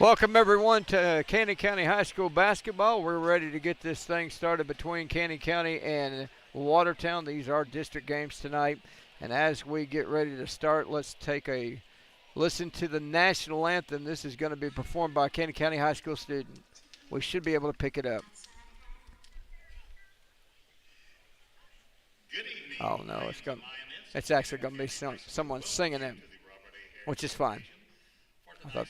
Welcome everyone to Canyon County High School basketball. We're ready to get this thing started between Canyon County and Watertown. These are district games tonight. And as we get ready to start, let's take a listen to the national anthem. This is going to be performed by a Canyon County High School student. We should be able to pick it up. Oh no, it's actually going to be someone singing it, which is fine. I thought.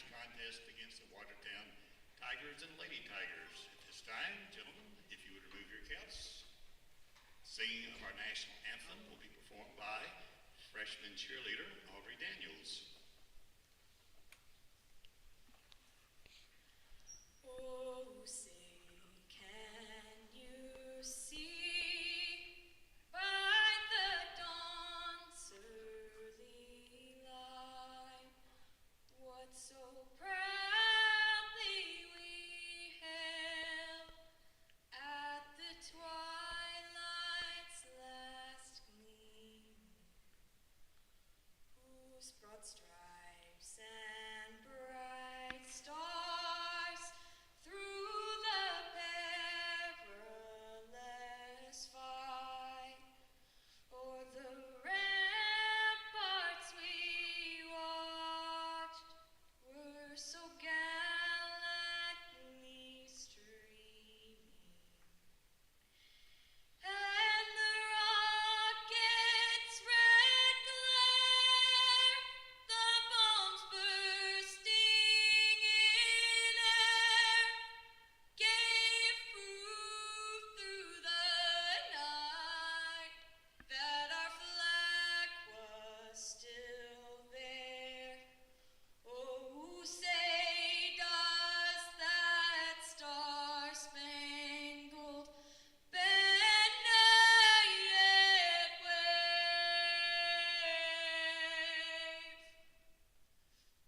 Singing of our national anthem will be performed by freshman cheerleader Aubrey Daniels. Oh, say, can you see by the dawn's early light what so proudly we hailed at the twilight's last gleam, whose broad stripes and bright stars through the perilous fight o'er the ramparts we watched were so gallantly streaming. And the rocket's red glare, the bombs bursting in air, gave proof through the night that our flag was still there. Oh, say does that star-spangled banner yet wave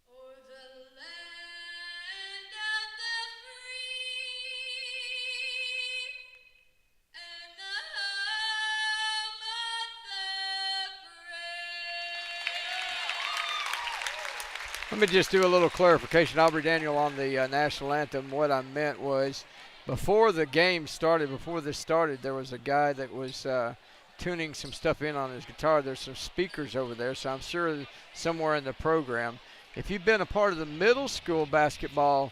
o'er the land of the free and the home of the brave? Let me just do a little clarification, Aubrey Daniel, on the national anthem. What I meant was before the game started, before this started, there was a guy that was tuning some stuff in on his guitar. There's some speakers over there, so I'm sure somewhere in the program. If you've been a part of the middle school basketball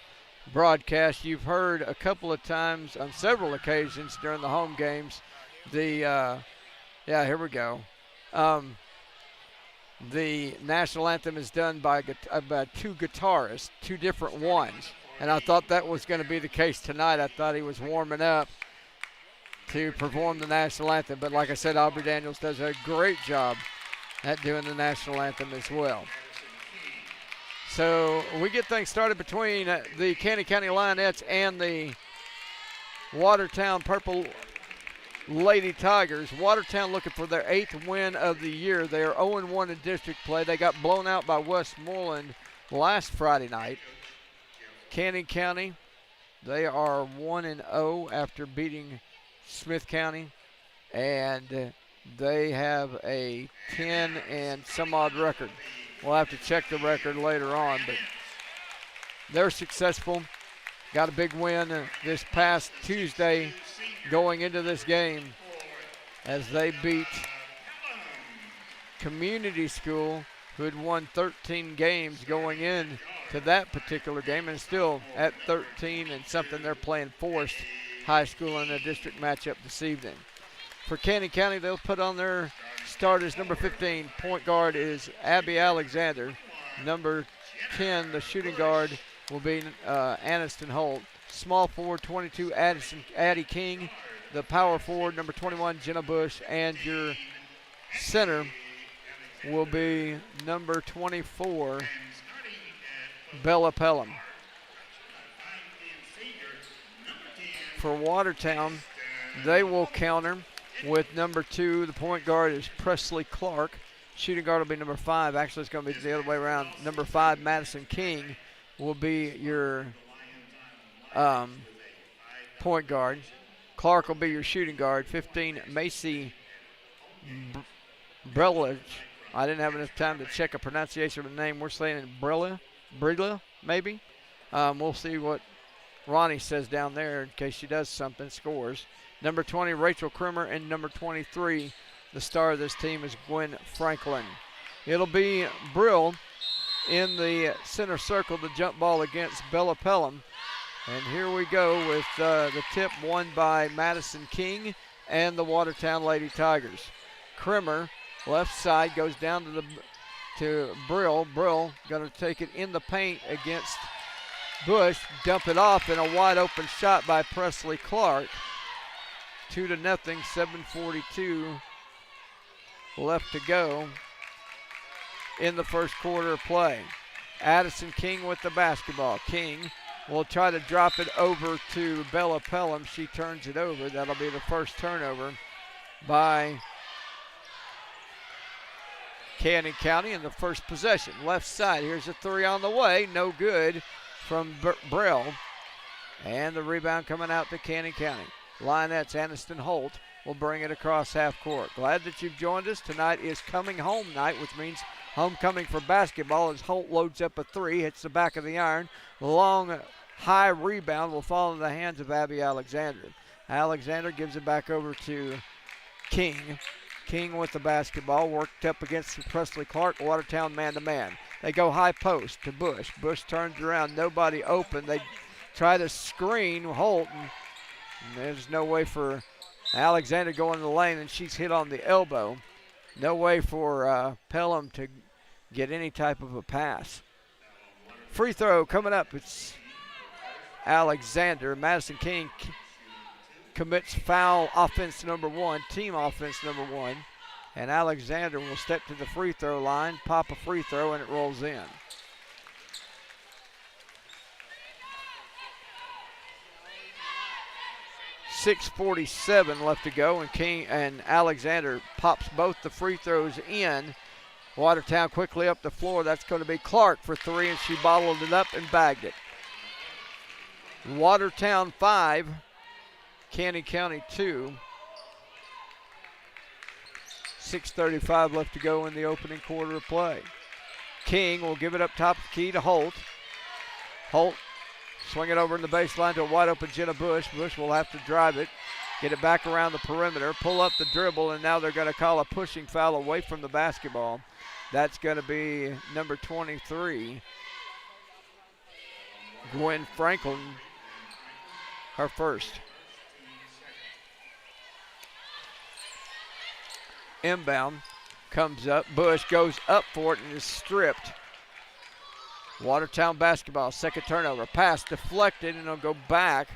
broadcast, you've heard a couple of times on several occasions during the home games yeah, here we go. The national anthem is done by two guitarists, two different ones. And I thought that was going to be the case tonight. I thought he was warming up to perform the national anthem. But like I said, Aubrey Daniels does a great job at doing the national anthem as well. So we get things started between the Canyon County Lionettes and the Watertown Purple Lady Tigers. Watertown looking for their 8th win of the year. They are 0-1 in district play. They got blown out by Westmoreland last Friday night. Canyon County, they are 1-0 after beating Smith County, and they have a 10 and some odd record. We'll have to check the record later on, but they're successful. Got a big win this past Tuesday going into this game as they beat Community School, who had won 13 games going in to that particular game, and still at 13 and something they're playing Forest High School in a district matchup this evening. For Canyon County, they'll put on their starters. Number 15, point guard, is Abby Alexander. Number 10, the shooting guard, will be Aniston Holt. Small forward, 22, Addie King. The power forward, number 21, Jenna Bush. And your center will be number 24, Bella Pelham. For Watertown, they will counter with number 2. The point guard is Presley Clark. Shooting guard will be number 5. Actually, it's going to be the other way around. Number 5, Madison King, will be your point guard. Clark will be your shooting guard. 15, Macy Brelich. I didn't have enough time to check a pronunciation of the name. We're saying Brilla, maybe. We'll see what Ronnie says down there in case she does something, scores. Number 20, Rachel Krimmer, and number 23, the star of this team is Gwen Franklin. It'll be Brill in the center circle, the jump ball against Bella Pelham. And here we go with the tip won by Madison King and the Watertown Lady Tigers. Krimmer, left side, goes down to Brill. Brill going to take it in the paint against Bush, dump it off, and a wide open shot by Presley Clark. 2-0, 7:42 left to go in the first quarter of play. Addison King with the basketball. King will try to drop it over to Bella Pelham. She turns it over. That'll be the first turnover by Canyon County in the first possession. Left side, here's a three on the way. No good from Brill. And the rebound coming out to Canyon County. Lionettes, Aniston Holt will bring it across half court. Glad that you've joined us. Tonight is coming home night, which means homecoming for basketball as Holt loads up a three, hits the back of the iron. Long, high rebound will fall into the hands of Abby Alexander. Alexander gives it back over to King. King with the basketball, worked up against Presley Clark, Watertown man-to-man. They go high post to Bush. Bush turns around, nobody open. They try to screen Holt, and there's no way for Alexander going in the lane, and she's hit on the elbow. No way for Pelham to get any type of a pass. Free throw coming up. It's Alexander. Madison King commits foul offense number one, team offense number one. And Alexander will step to the free throw line, pop a free throw, and it rolls in. .647 left to go, and King and Alexander pops both the free throws in. Watertown quickly up the floor. That's going to be Clark for three, and she bottled it up and bagged it. Watertown 5, Canyon County 2. 6:35 left to go in the opening quarter of play. King will give it up top of the key to Holt. Holt swing it over in the baseline to a wide open Jenna Bush. Bush will have to drive it, get it back around the perimeter, pull up the dribble, and now they're going to call a pushing foul away from the basketball. That's going to be number 23, Gwen Franklin, her first. Inbound comes up. Bush goes up for it and is stripped. Watertown basketball, second turnover. Pass deflected, and it'll go back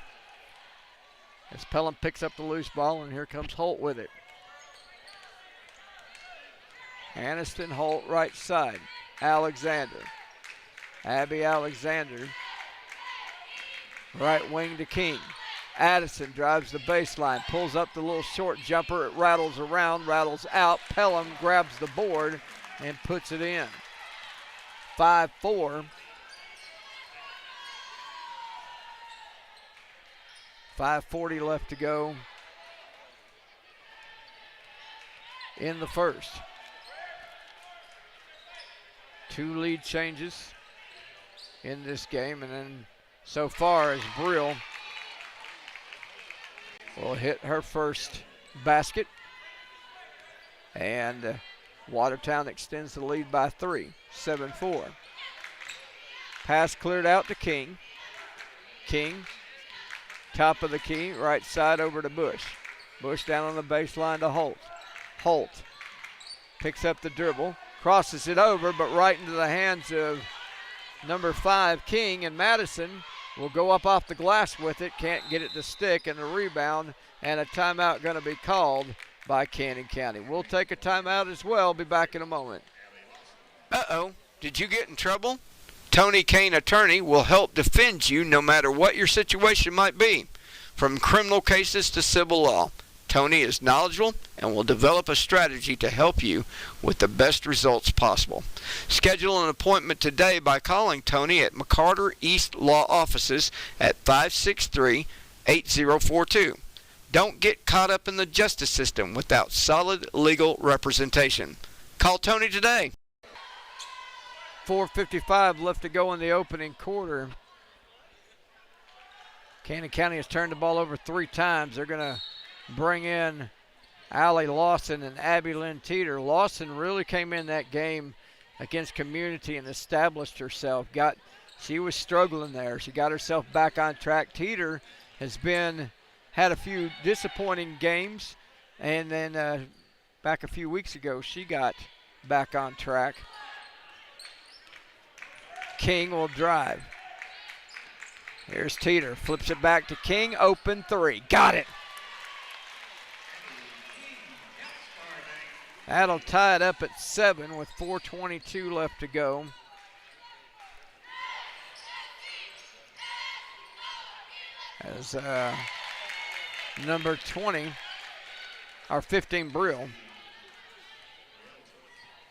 as Pelham picks up the loose ball, and here comes Holt with it. Aniston Holt right side. Alexander. Abby Alexander. Right wing to King. Addison drives the baseline, pulls up the little short jumper. It rattles around, rattles out. Pelham grabs the board and puts it in. 5-4. 5:40 left to go in the first. Two lead changes in this game, and then so far as Brill will hit her first basket, and Watertown extends the lead by 3, 7-4. Pass cleared out to King. King, top of the key, right side over to Bush. Bush down on the baseline to Holt. Holt picks up the dribble, crosses it over, but right into the hands of number 5, King, and Madison will go up off the glass with it, can't get it to stick, and the rebound, and a timeout going to be called by Canyon County. We'll take a timeout as well. Be back in a moment. Uh-oh, did you get in trouble? Tony Kane Attorney will help defend you no matter what your situation might be, from criminal cases to civil law. Tony is knowledgeable and will develop a strategy to help you with the best results possible. Schedule an appointment today by calling Tony at McCarter East Law Offices at 563-8042. Don't get caught up in the justice system without solid legal representation. Call Tony today. 4:55 left to go in the opening quarter. Cannon County has turned the ball over 3 times. They're going to bring in Allie Lawson and Abby Lynn Teeter. Lawson really came in that game against Community and established herself. She was struggling there. She got herself back on track. Teeter has had a few disappointing games, and then back a few weeks ago she got back on track. King will drive. Here's Teeter, flips it back to King, open 3, got it. That'll tie it up at 7 with 4:22 left to go. As number 20, or 15,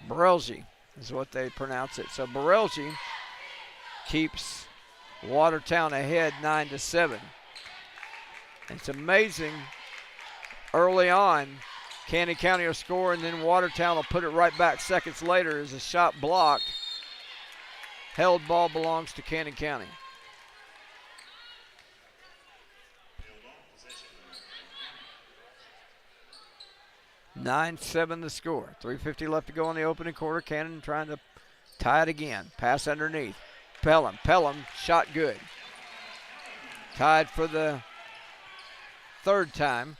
Borelji is what they pronounce it. So Borelji keeps Watertown ahead 9-7. It's amazing. Early on, Cannon County will score, and then Watertown will put it right back seconds later as a shot blocked. Held ball belongs to Cannon County. 9-7 the score. 3:50 left to go in the opening quarter. Cannon trying to tie it again. Pass underneath. Pelham, shot good. Tied for the 3rd time.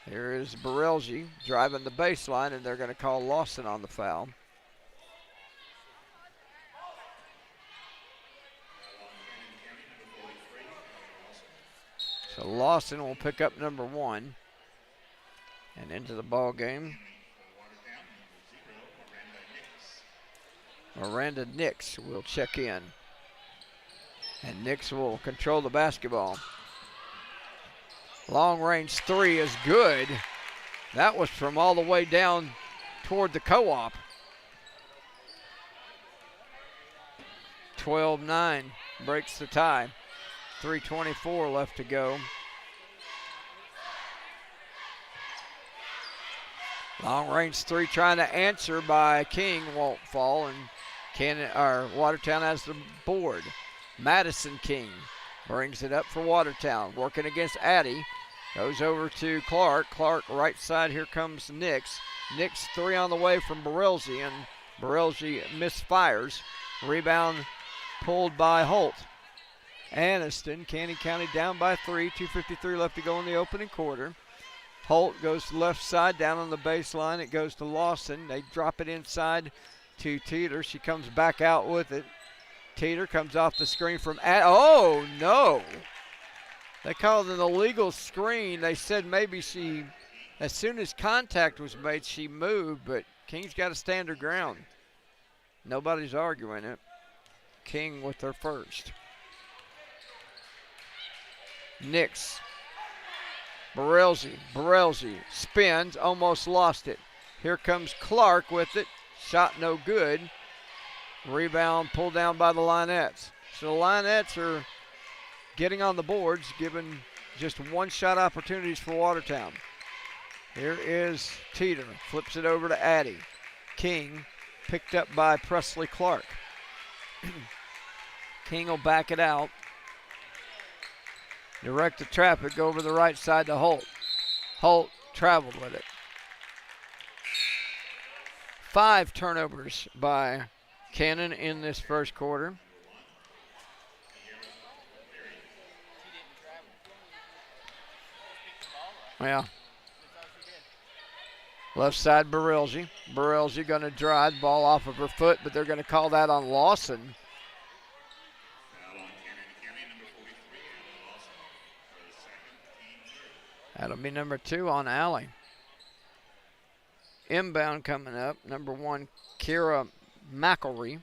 Here is Borelji driving the baseline, and they're going to call Lawson on the foul. So Lawson will pick up number 1 and into the ball game. Miranda Nix will check in, and Nix will control the basketball. Long range 3 is good. That was from all the way down toward the co-op. 12-9 breaks the tie. 3:24 left to go. Long range 3 trying to answer by King won't fall, and Watertown has the board. Madison King brings it up for Watertown, working against Addy. Goes over to Clark. Clark right side, here comes Nix. Nix 3 on the way from Borelji, and Borelji misfires. Rebound pulled by Holt. Aniston, Cannon County down by 3, 2:53 left to go in the opening quarter. Holt goes to the left side, down on the baseline. It goes to Lawson. They drop it inside to Teeter. She comes back out with it. Teeter comes off the screen from oh no! They called an illegal screen. They said maybe as soon as contact was made, she moved, but King's got to stand her ground. Nobody's arguing it. King with her first. Nix. Borelji spins, almost lost it. Here comes Clark with it. Shot no good. Rebound pulled down by the Lionettes. So the Lionettes are getting on the boards, giving just 1-shot opportunities for Watertown. Here is Teeter. Flips it over to Addy. King picked up by Presley Clark. King will back it out. Direct the traffic over the right side to Holt. Holt traveled with it. 5 turnovers by Cannon in this first quarter. Yeah. Left side, Borelji. Borelji going to drive the ball off of her foot, but they're going to call that on Lawson. That'll be number 2 on Allie. Inbound coming up, number 1, Kira McElry.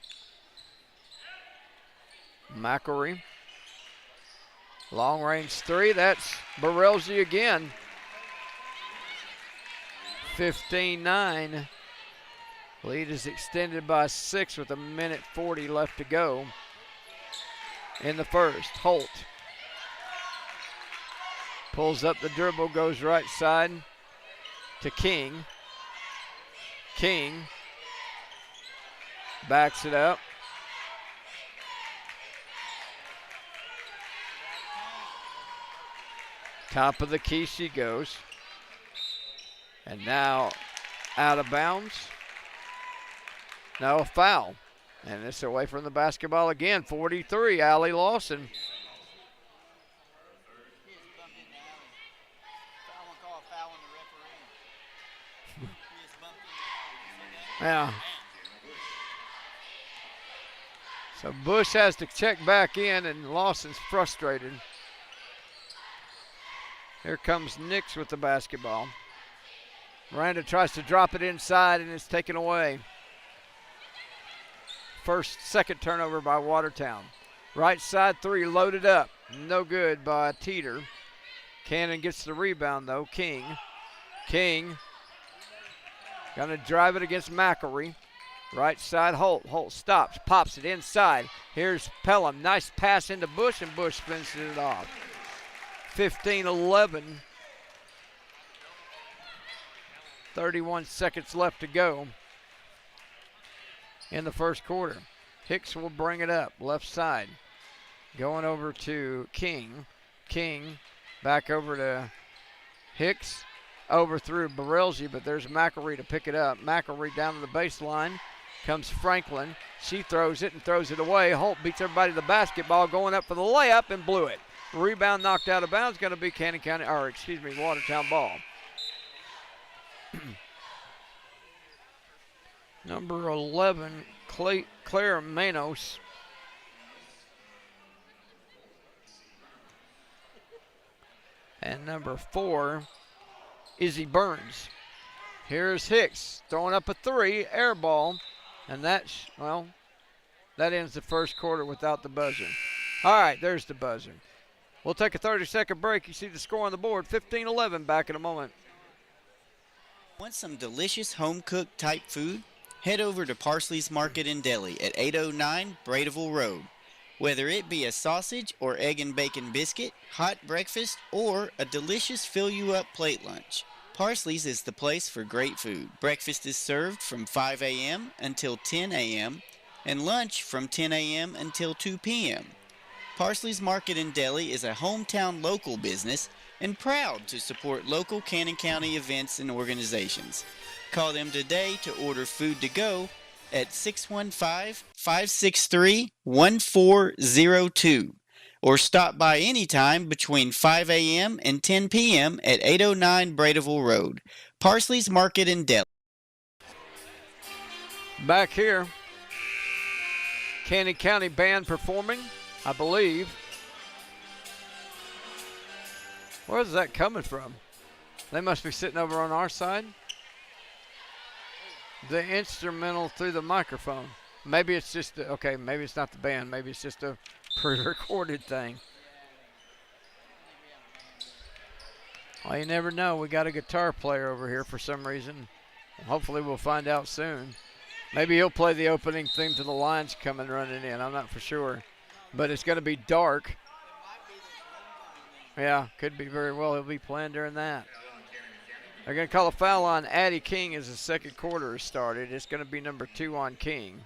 Long range 3, that's Borelji again. 15-9. Lead is extended by 6 with 1:40 left to go in the first. Holt pulls up the dribble, goes right side to King. King backs it up. Top of the key she goes. And now out of bounds. No, foul. And it's away from the basketball again. 43, Allie Lawson. Yeah. So Bush has to check back in, and Lawson's frustrated. Here comes Nix with the basketball. Miranda tries to drop it inside, and it's taken away. Second turnover by Watertown. Right side three loaded up. No good by Teeter. Cannon gets the rebound, though. King gonna drive it against McElry. Right side, Holt. Holt stops, pops it inside. Here's Pelham. Nice pass into Bush, and Bush finishes it off. 15-11. 31 seconds left to go in the first quarter. Hicks will bring it up, left side. Going over to King. King back over to Hicks. Over through Barelgi, but there's McElry to pick it up. McElry down to the baseline. Comes Franklin. She throws it and throws it away. Holt beats everybody to the basketball, going up for the layup and blew it. Rebound knocked out of bounds, going to be Watertown ball. Number 11, Claire Manos. And number 4, Izzy Burns. Here's Hicks throwing up a three, air ball, and that ends the first quarter without the buzzer. All right, there's the buzzer. We'll take a 30-second break. You see the score on the board, 15-11, back in a moment. Want some delicious home-cooked type food? Head over to Parsley's Market and Deli at 809 Bradeville Road. Whether it be a sausage or egg and bacon biscuit, hot breakfast, or a delicious fill-you-up plate lunch, Parsley's is the place for great food. Breakfast is served from 5 a.m. until 10 a.m. and lunch from 10 a.m. until 2 p.m. Parsley's Market and Deli is a hometown local business and proud to support local Cannon County events and organizations. Call them today to order food to go at 615-563-1402 or stop by anytime between 5 a.m. and 10 p.m. at 809 Bradeville Road. Parsley's Market and Deli. Back here, Cannon County Band performing, I believe. Where's that coming from? They must be sitting over on our side. The instrumental through the microphone. Maybe it's just, maybe it's not the band. Maybe it's just a pre-recorded thing. Well, you never know. We got a guitar player over here for some reason. Hopefully we'll find out soon. Maybe he'll play the opening theme to the Lions coming running in. I'm not for sure. But it's going to be dark. Yeah, could be very well. He'll be playing during that. They're going to call a foul on Addie King as the second quarter has started. It's going to be number 2 on King.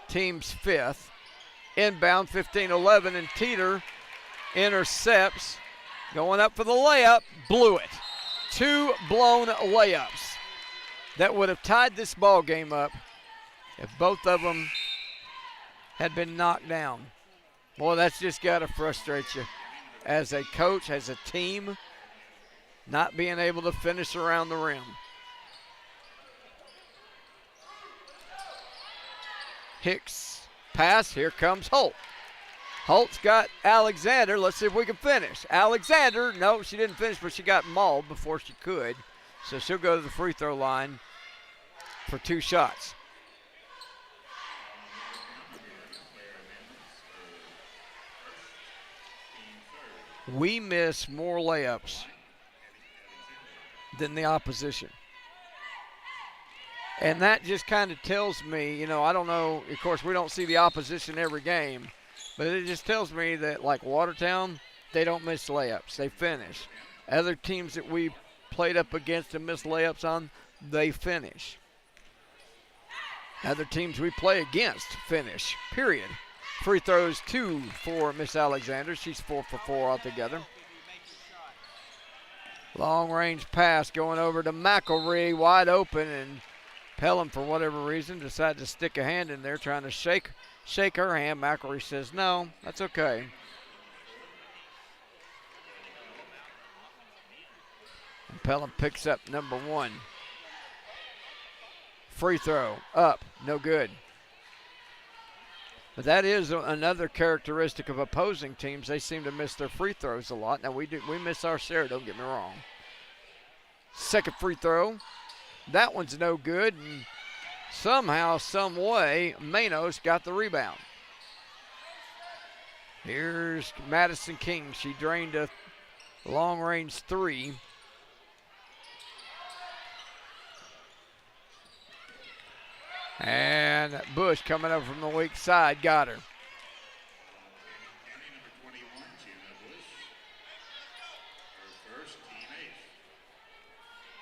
Team's 5th. Inbound 15-11, and Teeter intercepts. Going up for the layup, blew it. 2 blown layups that would have tied this ball game up if both of them had been knocked down. Boy, that's just got to frustrate you as a coach, as a team, not being able to finish around the rim. Hicks pass. Here comes Holt. Holt's got Alexander. Let's see if we can finish. Alexander, no, she didn't finish, but she got mauled before she could. So she'll go to the free throw line for 2 shots. We miss more layups than the opposition. And that just kind of tells me, I don't know, of course, we don't see the opposition every game, but it just tells me that, like Watertown, they don't miss layups. They finish. Other teams that we played up against and missed layups on, they finish. Other teams we play against finish, period. Free throws 2 for Miss Alexander. She's 4 for 4 altogether. Long range pass going over to McElree, wide open, and Pelham, for whatever reason, decided to stick a hand in there trying to shake her hand. McElree says, no, that's okay. And Pelham picks up number 1. Free throw, up, no good. But that is another characteristic of opposing teams. They seem to miss their free throws a lot. Now, we miss our share, don't get me wrong. Second free throw. That one's no good. And somehow, some way, Manos got the rebound. Here's Madison King. She drained a long-range 3. And Bush coming up from the weak side, got her.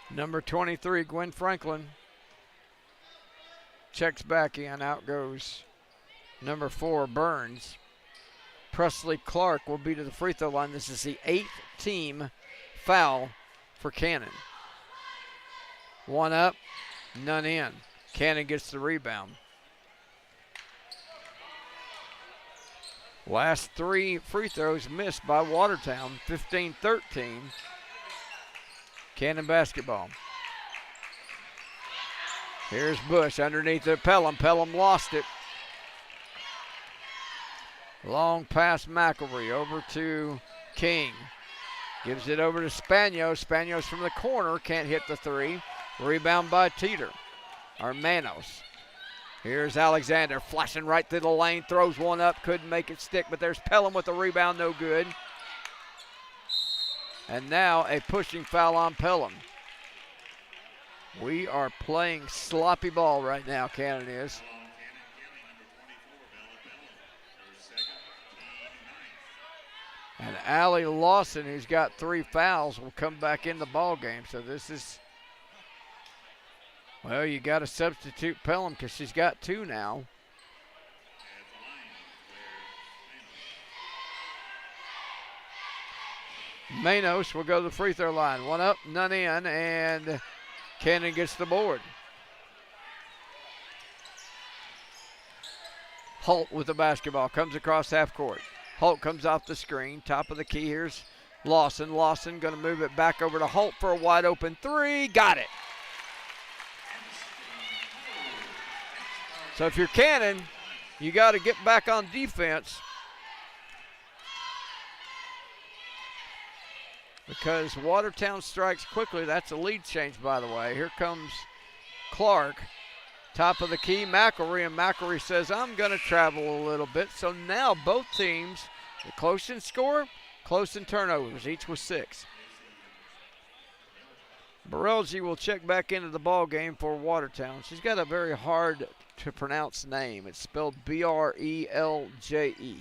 Number 23, Gwen Franklin. Checks back in, out goes number 4, Burns. Presley Clark will be to the free throw line. This is the 8th team foul for Cannon. 1 up, none in. Cannon gets the rebound. Last 3 free throws missed by Watertown, 15-13. Cannon basketball. Here's Bush underneath it. Pelham. Pelham lost it. Long pass McElree over to King. Gives it over to Spanos. Spanos from the corner can't hit the 3. Rebound by Teeter. Or Manos. Here's Alexander flashing right through the lane. Throws one up. Couldn't make it stick. But there's Pelham with the rebound. No good. And now a pushing foul on Pelham. We are playing sloppy ball right now, Cannon is. And Allie Lawson, who's got 3 fouls, will come back in the ball game. So this is, well, you got to substitute Pelham because she's got 2 now. Manos will go to the free throw line. 1 up, none in, and Cannon gets the board. Holt with the basketball, comes across half court. Holt comes off the screen, top of the key. Here's Lawson. Lawson going to move it back over to Holt for a wide open 3. Got it. So if you're Cannon, you got to get back on defense because Watertown strikes quickly. That's a lead change, by the way. Here comes Clark, top of the key, McElree, and McElree says, I'm going to travel a little bit. So now both teams, close in score, close in turnovers, each with 6. Barelji will check back into the ball game for Watertown. She's got a very hard to pronounce name. It's spelled B-R-E-L-J-E.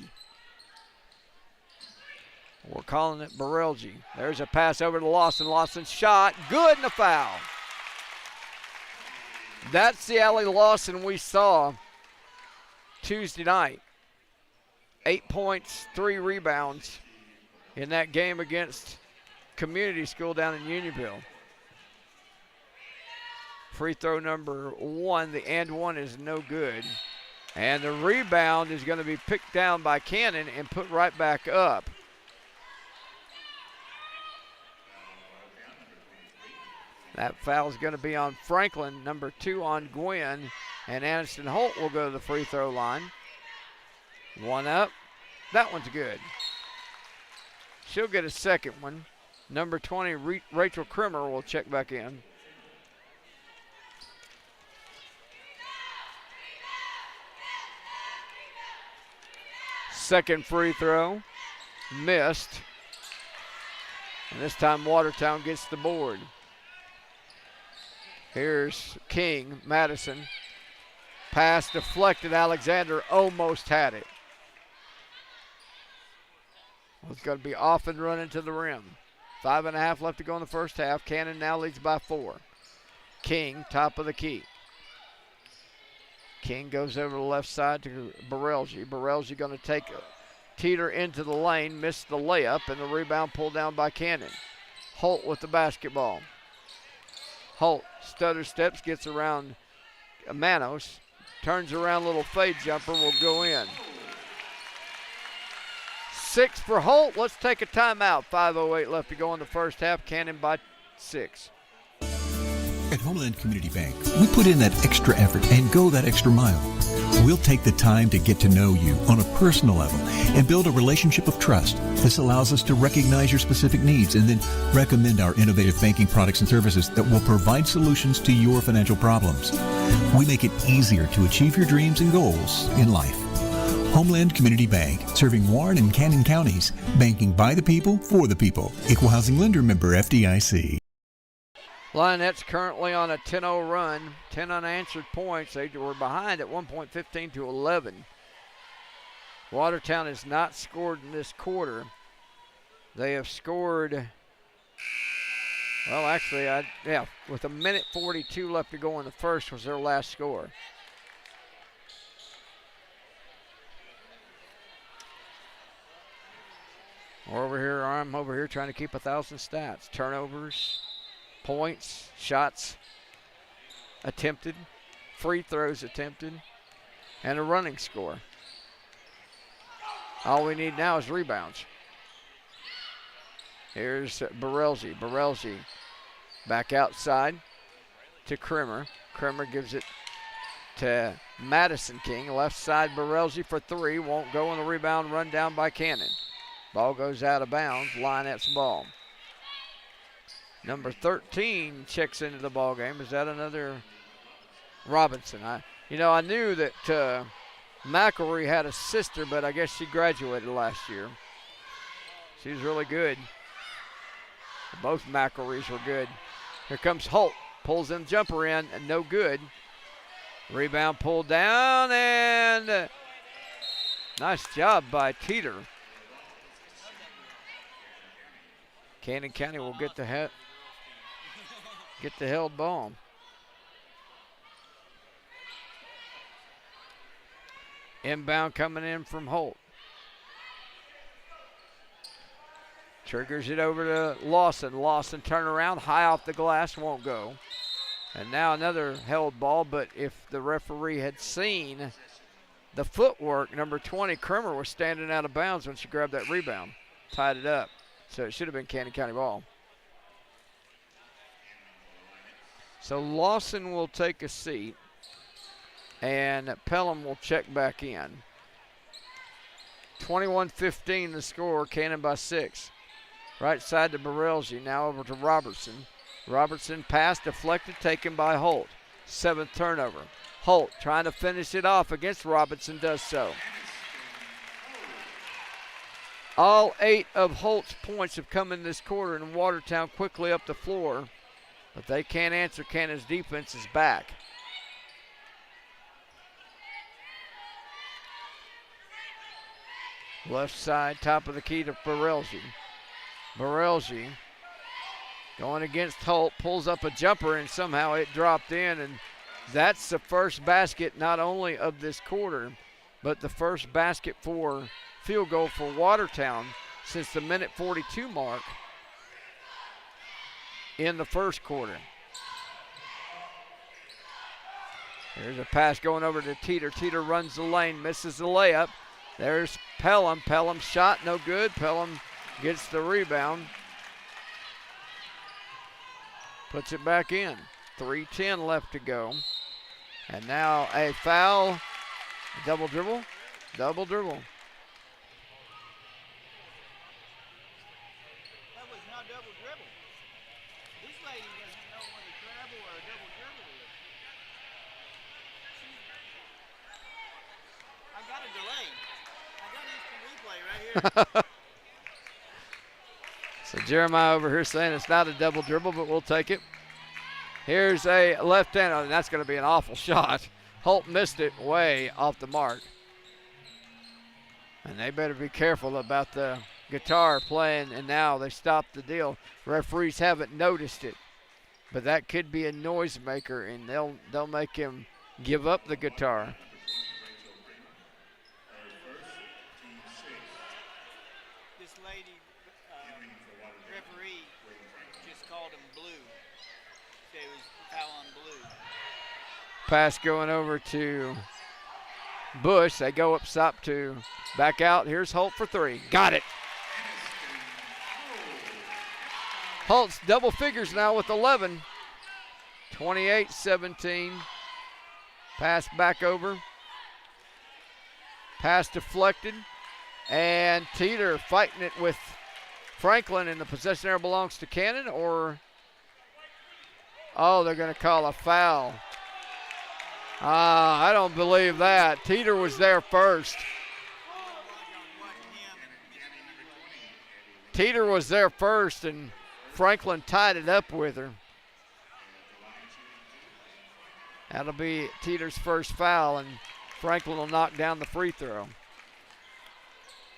We're calling it Barelji. There's a pass over to Lawson. Lawson's shot, good, and a foul. That's the Allie Lawson we saw Tuesday night. 8 points, 3 rebounds in that game against Community School down in Unionville. Free throw number 1, the and 1 is no good. And the rebound is going to be picked down by Cannon and put right back up. That foul is going to be on Franklin, number 2 on Gwen, and Aniston Holt will go to the free throw line. 1 up. That one's good. She'll get a second one. Number 20, Rachel Krimmer, will check back in. Second free throw, missed. And this time Watertown gets the board. Here's King, Madison. Pass deflected, Alexander almost had it. Well, it's going to be off and running to the rim. 5.5 left to go in the first half. Cannon now leads by 4. King, top of the key. King goes over the left side to Barelji. Barelji going to take Teeter into the lane, missed the layup, and the rebound pulled down by Cannon. Holt with the basketball. Holt stutter steps, gets around Manos, turns around, little fade jumper will go in. 6 for Holt. Let's take a timeout. 5:08 left to go in the first half. Cannon by 6. At Homeland Community Bank, we put in that extra effort and go that extra mile. We'll take the time to get to know you on a personal level and build a relationship of trust. This allows us to recognize your specific needs and then recommend our innovative banking products and services that will provide solutions to your financial problems. We make it easier to achieve your dreams and goals in life. Homeland Community Bank, serving Warren and Cannon counties, banking by the people, for the people. Equal housing lender, member FDIC. Lionettes currently on a 10-0 run, 10 unanswered points. They were behind at one point, 15-11. Watertown has not scored in this quarter. They have scored, well, actually, with a minute 42 left to go in the first was their last score. I'm over here trying to keep 1,000 stats. Turnovers, points, shots attempted, free throws attempted, and a running score. All we need now is rebounds. Here's Barelzi. Barelzi back outside to Krimmer. Krimmer gives it to Madison King. Left side Barelzi for 3. Won't go on the rebound, run down by Cannon. Ball goes out of bounds. Lionette's ball. Number 13 checks into the ball game. Is that another Robinson? I knew that McElroy had a sister, but I guess she graduated last year. She was really good. Both McElroys were good. Here comes Holt. Pulls in jumper in, and no good. Rebound pulled down, and nice job by Teeter. Cannon County will get the held ball. Inbound coming in from Holt. Triggers it over to Lawson. Lawson turn around, high off the glass, won't go. And now another held ball, but if the referee had seen the footwork, number 20, Krimmer, was standing out of bounds when she grabbed that rebound. Tied it up. So it should have been Cannon County ball. So Lawson will take a seat, and Pelham will check back in. 21-15 the score, Cannon by 6. Right side to Barelzi, now over to Robertson. Robertson pass deflected, taken by Holt. 7th turnover. Holt trying to finish it off against Robinson, does so. All 8 of Holt's points have come in this quarter, and Watertown quickly up the floor, but they can't answer. Cannon's defense is back. Left side, top of the key to Barelzi. Barelzi going against Holt, pulls up a jumper, and somehow it dropped in, and that's the first basket not only of this quarter, but the first basket for field goal for Watertown since the minute 42 mark in the first quarter. There's a pass going over to Teeter. Teeter runs the lane, misses the layup. There's Pelham. Pelham's shot, no good. Pelham gets the rebound. Puts it back in. 3:10 left to go. And now a foul. Double dribble. Double dribble. That was not double dribble. This lady doesn't know what a travel or a double dribble is. I got a delay. I got instant replay right here. So Jeremiah over here saying it's not a double dribble, but we'll take it. Here's a left hand, and that's going to be an awful shot. Holt missed it way off the mark. And they better be careful about the guitar playing, and now they stopped the deal. Referees haven't noticed it, but that could be a noisemaker, and they'll make him give up the guitar. This lady, referee, Foul on blue. Pass going over to Bush. They go up top to back out. Here's Holt for three. Got it. Holt's double figures now with 11. 28-17. Pass back over. Pass deflected. And Teeter fighting it with Franklin, and the possession there belongs to Cannon, or they're going to call a foul. I don't believe that. Teeter was there first. Teeter was there first, and Franklin tied it up with her. That'll be Teeter's first foul, and Franklin will knock down the free throw.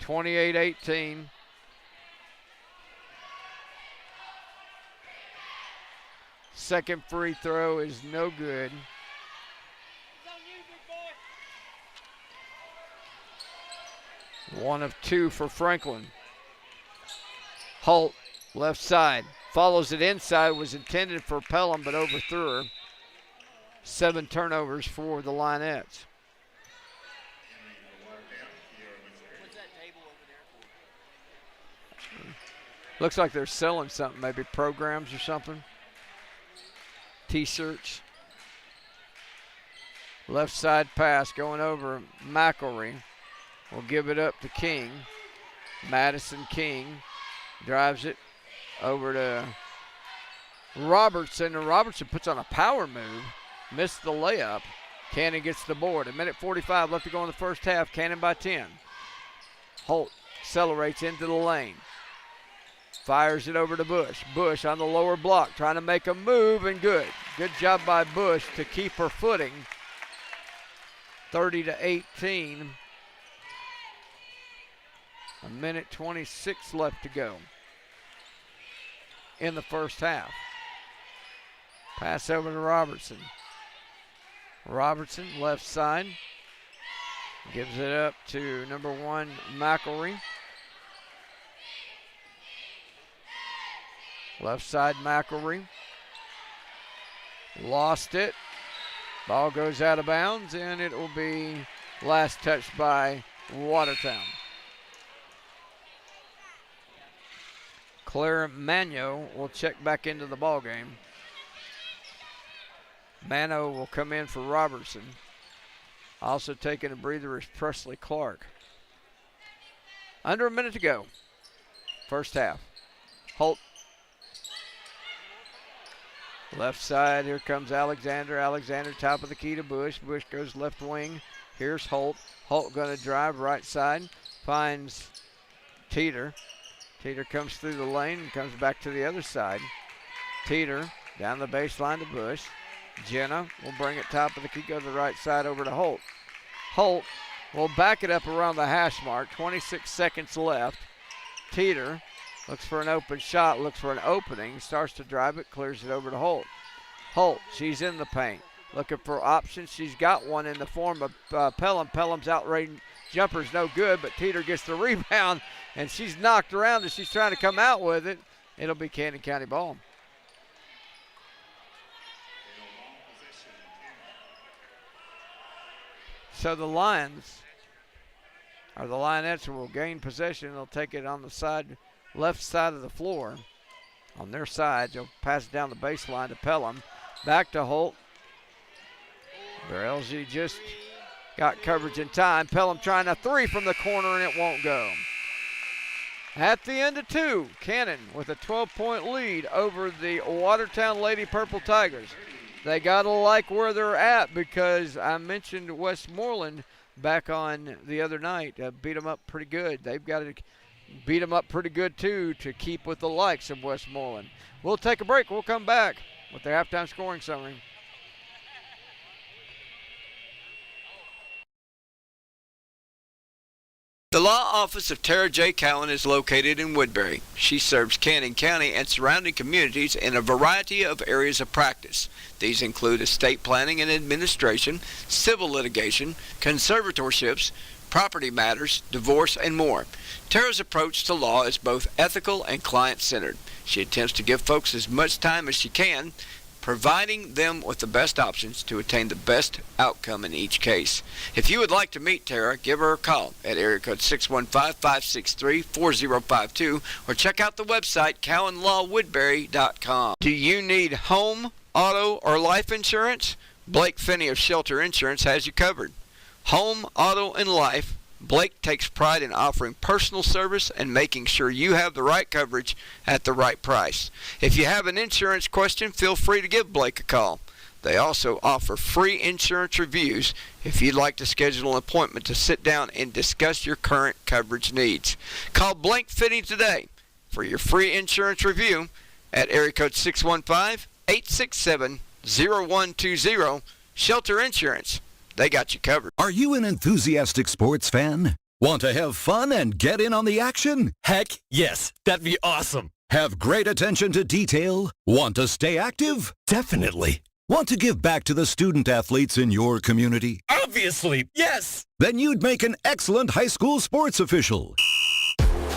28-18. Second free throw is no good. One of two for Franklin. Holt, left side. Follows it inside. Was intended for Pelham, but overthrew her. 7 turnovers for the Lionettes. Looks like they're selling something, maybe programs or something. T-shirts. Left side pass going over McElry. Will give it up to King. Madison King drives it over to Robertson, and Robertson puts on a power move. Missed the layup. Cannon gets the board. 1:45 left to go in the first half. Cannon by 10. Holt accelerates into the lane. Fires it over to Bush. Bush on the lower block trying to make a move, and good. Good job by Bush to keep her footing. 30-18. 1:26 left to go in the first half. Pass over to Robertson. Robertson, left side. Gives it up to number 1, McElry. Left side, McElry. Lost it. Ball goes out of bounds, and it will be last touched by Watertown. Claire Magno will check back into the ball game. Mano will come in for Robertson. Also taking a breather is Presley Clark. Under a minute to go. First half. Holt. Left side, here comes Alexander. Alexander, top of the key to Bush. Bush goes left wing. Here's Holt. Holt going to drive right side. Finds Teeter. Teeter comes through the lane and comes back to the other side. Teeter down the baseline to Bush. Jenna will bring it top of the key, go to the right side over to Holt. Holt will back it up around the hash mark. 26 seconds left. Teeter looks for an open shot, looks for an opening, starts to drive it, clears it over to Holt. Holt, she's in the paint. Looking for options. She's got one in the form of Pelham. Pelham's outraging jumper's no good, but Teeter gets the rebound, and she's knocked around as she's trying to come out with it. It'll be Cannon County ball. So the Lions, or the Lionettes, will gain possession. They'll take it on the side, left side of the floor. On their side, they'll pass it down the baseline to Pelham. Back to Holt. Berelji just got coverage in time. Pelham trying a three from the corner, and it won't go. At the end of 2, Cannon with a 12-point lead over the Watertown Lady Purple Tigers. They got to like where they're at, because I mentioned Westmoreland back on the other night. Beat them up pretty good. They've got to beat them up pretty good, too, to keep with the likes of Westmoreland. We'll take a break. We'll come back with the halftime scoring summary. The law office of Tara J. Cowan is located in Woodbury. She serves Cannon County and surrounding communities in a variety of areas of practice. These include estate planning and administration, civil litigation, conservatorships, property matters, divorce, and more. Tara's approach to law is both ethical and client-centered. She attempts to give folks as much time as she can, providing them with the best options to attain the best outcome in each case. If you would like to meet Tara, give her a call at area code 615-563-4052 or check out the website cowanlawwoodbury.com. Do you need home, auto, or life insurance? Blake Finney of Shelter Insurance has you covered. Home, auto, and life. Blake takes pride in offering personal service and making sure you have the right coverage at the right price. If you have an insurance question, feel free to give Blake a call. They also offer free insurance reviews if you'd like to schedule an appointment to sit down and discuss your current coverage needs. Call Blake Finney today for your free insurance review at area code 615-867-0120. Shelter Insurance. They got you covered. Are you an enthusiastic sports fan? Want to have fun and get in on the action? Heck, yes. That'd be awesome. Have great attention to detail? Want to stay active? Definitely. Want to give back to the student athletes in your community? Obviously, yes. Then you'd make an excellent high school sports official.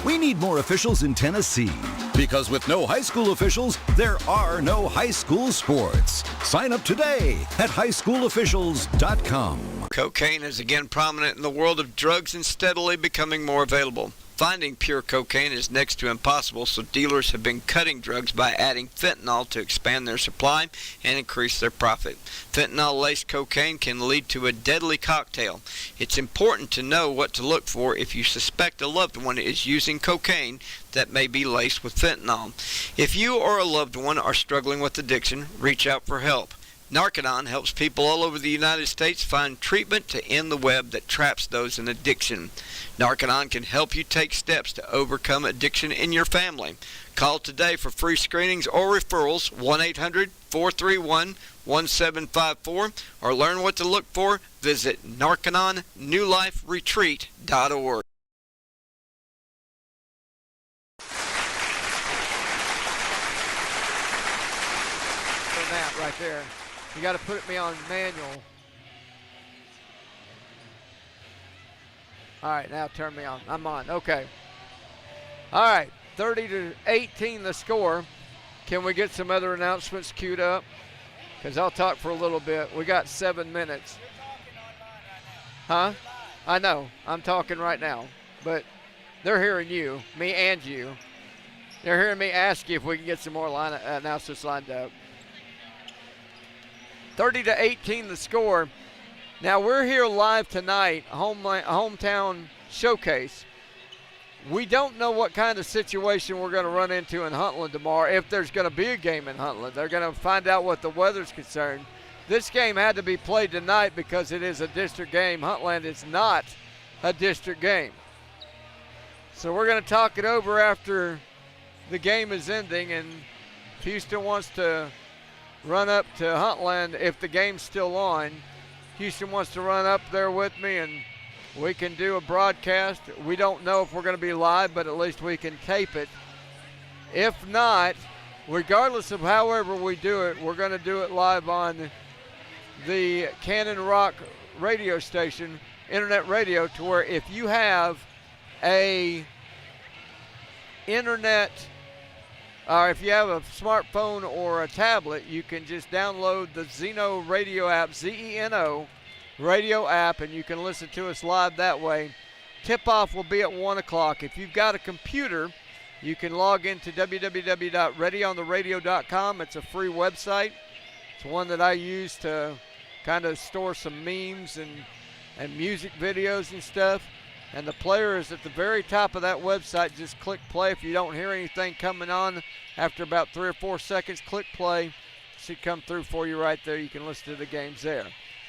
We need more officials in Tennessee, because with no high school officials, there are no high school sports. Sign up today at highschoolofficials.com. Cocaine is again prominent in the world of drugs and steadily becoming more available. Finding pure cocaine is next to impossible, so dealers have been cutting drugs by adding fentanyl to expand their supply and increase their profit. Fentanyl-laced cocaine can lead to a deadly cocktail. It's important to know what to look for if you suspect a loved one is using cocaine that may be laced with fentanyl. If you or a loved one are struggling with addiction, reach out for help. Narconon helps people all over the United States find treatment to end the web that traps those in addiction. Narconon can help you take steps to overcome addiction in your family. Call today for free screenings or referrals, 1-800-431-1754, or learn what to look for. Visit NarcononNewLifeRetreat.org. That right there. You got to put me on manual. All right, now turn me on. I'm on. Okay. All right, 30-18 the score. Can we get some other announcements queued up? Because I'll talk for a little bit. We got 7 minutes. Huh? I know. I'm talking right now. But they're hearing you, me and you. They're hearing me ask you if we can get some more announcements lined up. 30-18 the score. Now we're here live tonight, hometown showcase. We don't know what kind of situation we're going to run into in Huntland tomorrow, if there's going to be a game in Huntland. They're going to find out what the weather's concerned. This game had to be played tonight because it is a district game. Huntland is not a district game. So we're going to talk it over after the game is ending, and if Houston wants to run up to Huntland, if the game's still on, Houston wants to run up there with me and we can do a broadcast. We don't know if we're going to be live, but at least we can tape it. If not, regardless of however we do it, we're going to do it live on the Cannon Rock radio station, internet radio, to where if you have a internet, or if you have a smartphone or a tablet, you can just download the Zeno radio app, Z-E-N-O radio app, and you can listen to us live that way. Tip-off will be at 1 o'clock. If you've got a computer, you can log into www.readyontheradio.com. It's a free website. It's one that I use to kind of store some memes and music videos and stuff. And the player is at the very top of that website. Just click play. If you don't hear anything coming on after about 3 or 4 seconds, click play. It should come through for you right there. You can listen to the games there.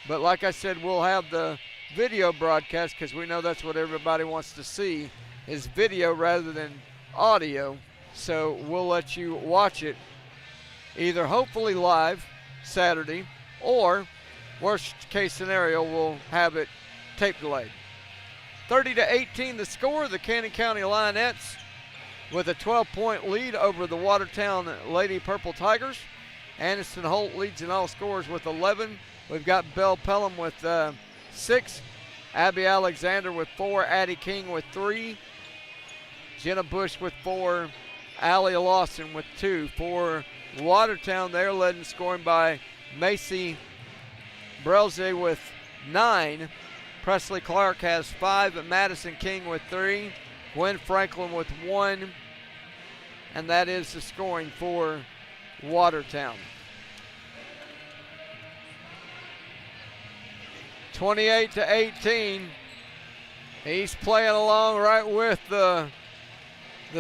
But like I said, we'll have the video broadcast because we know that's what everybody wants to see is video rather than audio. So we'll let you watch it either hopefully live Saturday, or worst case scenario, we'll have it tape delayed. 30-18 the score. The Cannon County Lionettes with a 12-point lead over the Watertown Lady Purple Tigers. Anderson Holt leads in all scores with 11. We've got Belle Pelham with 6. Abby Alexander with 4. Addie King with 3. Jenna Bush with 4. Allie Lawson with 2. For Watertown, they're led in scoring by Macy Brelze with 9. Presley Clark has 5. Madison King with 3. Gwen Franklin with 1. And that is the scoring for Watertown. 28-18. He's playing along right with the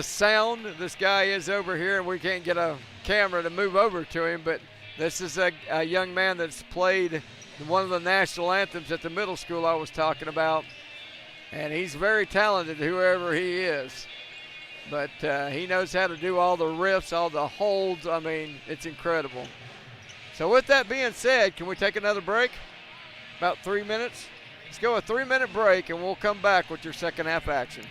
sound. This guy is over here, and we can't get a camera to move over to him, but this is a young man that's played one of the national anthems at the middle school I was talking about, and he's very talented, whoever he is. But he knows how to do all the riffs, all the holds. I mean, it's incredible. So with that being said, can we take another break? About 3 minutes? Let's go a 3-minute break, and we'll come back with your second half action.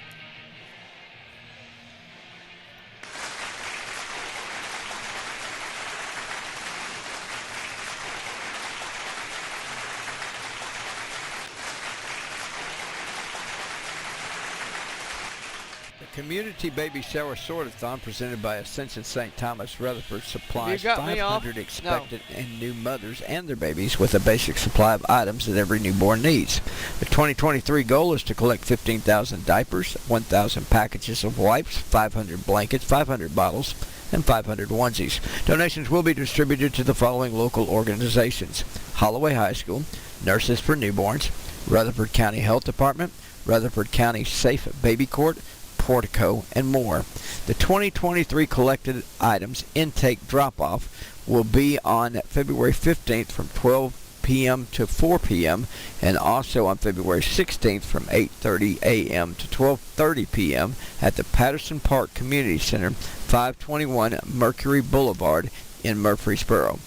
Community Baby Shower Sortathon presented by Ascension St. Thomas Rutherford supplies You got me off? 500 expectant and new mothers and their babies with a basic supply of items that every newborn needs. The 2023 goal is to collect 15,000 diapers, 1,000 packages of wipes, 500 blankets, 500 bottles, and 500 onesies. Donations will be distributed to the following local organizations: Holloway High School, Nurses for Newborns, Rutherford County Health Department, Rutherford County Safe Baby Court, Portico, and more. The 2023 collected items intake drop-off will be on February 15th from 12 p.m. to 4 p.m. and also on February 16th from 8:30 a.m. to 12:30 p.m. at the Patterson Park Community Center, 521 Mercury Boulevard in Murfreesboro.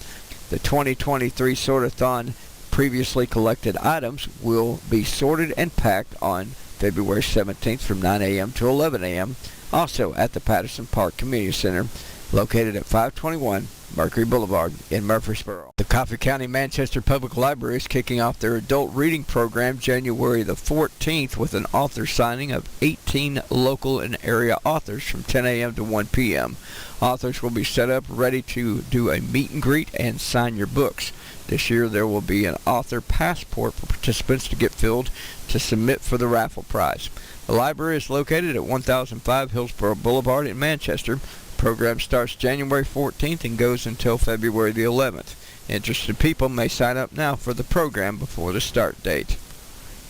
The 2023 Sortathon previously collected items will be sorted and packed on February 17th from 9 a.m. to 11 a.m., also at the Patterson Park Community Center, located at 521 Mercury Boulevard in Murfreesboro. The Coffee County Manchester Public Library is kicking off their adult reading program January the 14th with an author signing of 18 local and area authors from 10 a.m. to 1 p.m. Authors will be set up ready to do a meet and greet and sign your books. This year there will be an author passport for participants to get filled to submit for the raffle prize. The library is located at 1005 Hillsborough Boulevard in Manchester. The program starts January 14th and goes until February the 11th. Interested people may sign up now for the program before the start date.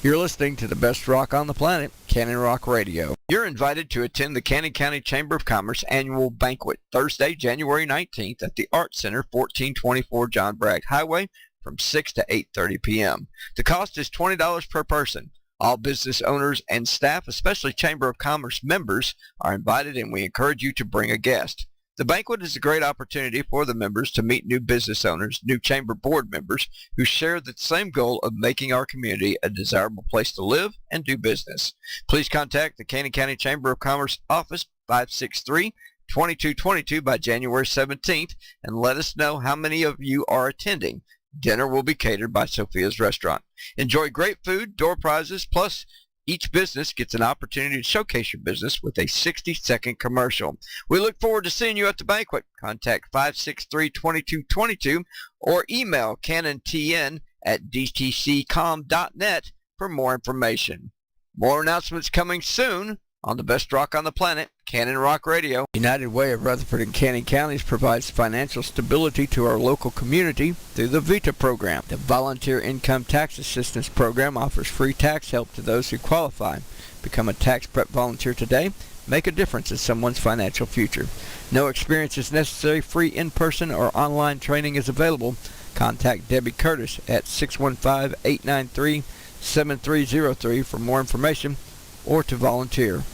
You're listening to the best rock on the planet, Cannon Rock Radio. You're invited to attend the Cannon County Chamber of Commerce annual banquet Thursday, January 19th at the Art Center, 1424 John Bragg Highway from 6 to 8:30 p.m. The cost is $20 per person. All business owners and staff, especially Chamber of Commerce members, are invited, and we encourage you to bring a guest. The banquet is a great opportunity for the members to meet new business owners, new chamber board members who share the same goal of making our community a desirable place to live and do business. Please contact the Cannon County Chamber of Commerce office 563-2222 by January 17th and let us know how many of you are attending. Dinner will be catered by Sophia's Restaurant. Enjoy great food, door prizes, plus each business gets an opportunity to showcase your business with a 60-second commercial. We look forward to seeing you at the banquet. Contact 563-2222 or email cannontn@dtccom.net for more information. More announcements coming soon on the best rock on the planet, Cannon Rock Radio. United Way of Rutherford and Cannon Counties provides financial stability to our local community through the VITA program. The Volunteer Income Tax Assistance Program offers free tax help to those who qualify. Become a tax prep volunteer today. Make a difference in someone's financial future. No experience is necessary. Free in-person or online training is available. Contact Debbie Curtis at 615-893-7303 for more information or to volunteer.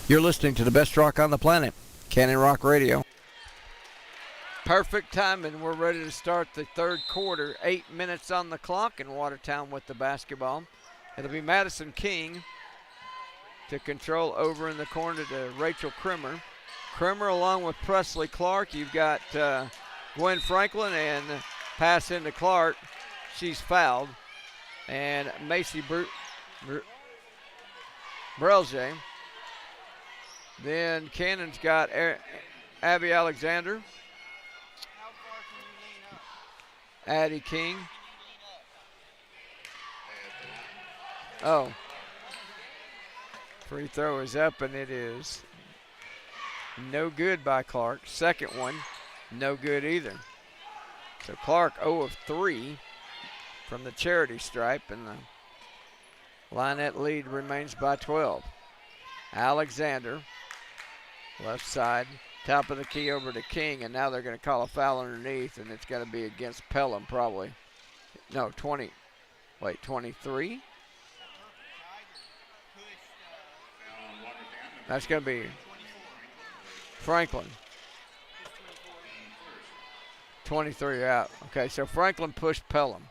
You're listening to the best rock on the planet, Cannon Rock Radio. Perfect timing. We're ready to start the third quarter. 8 minutes on the clock in Watertown with the basketball. It'll be Madison King to control over in the corner to Rachel Krimmer. Krimmer along with Presley Clark. You've got Gwen Franklin and pass into Clark. She's fouled. And Macy Brelge. Then Cannon's got Abby Alexander. Addie King. Oh. Free throw is up, and it is no good by Clark. Second one, no good either. So Clark 0 of 3 from the charity stripe, and the Lionette lead remains by 12. Alexander, left side, top of the key over to King, and now they're going to call a foul underneath, and it's going to be against Pelham probably. No, 23? That's going to be Franklin. 23 out. Okay, so Franklin pushed Pelham.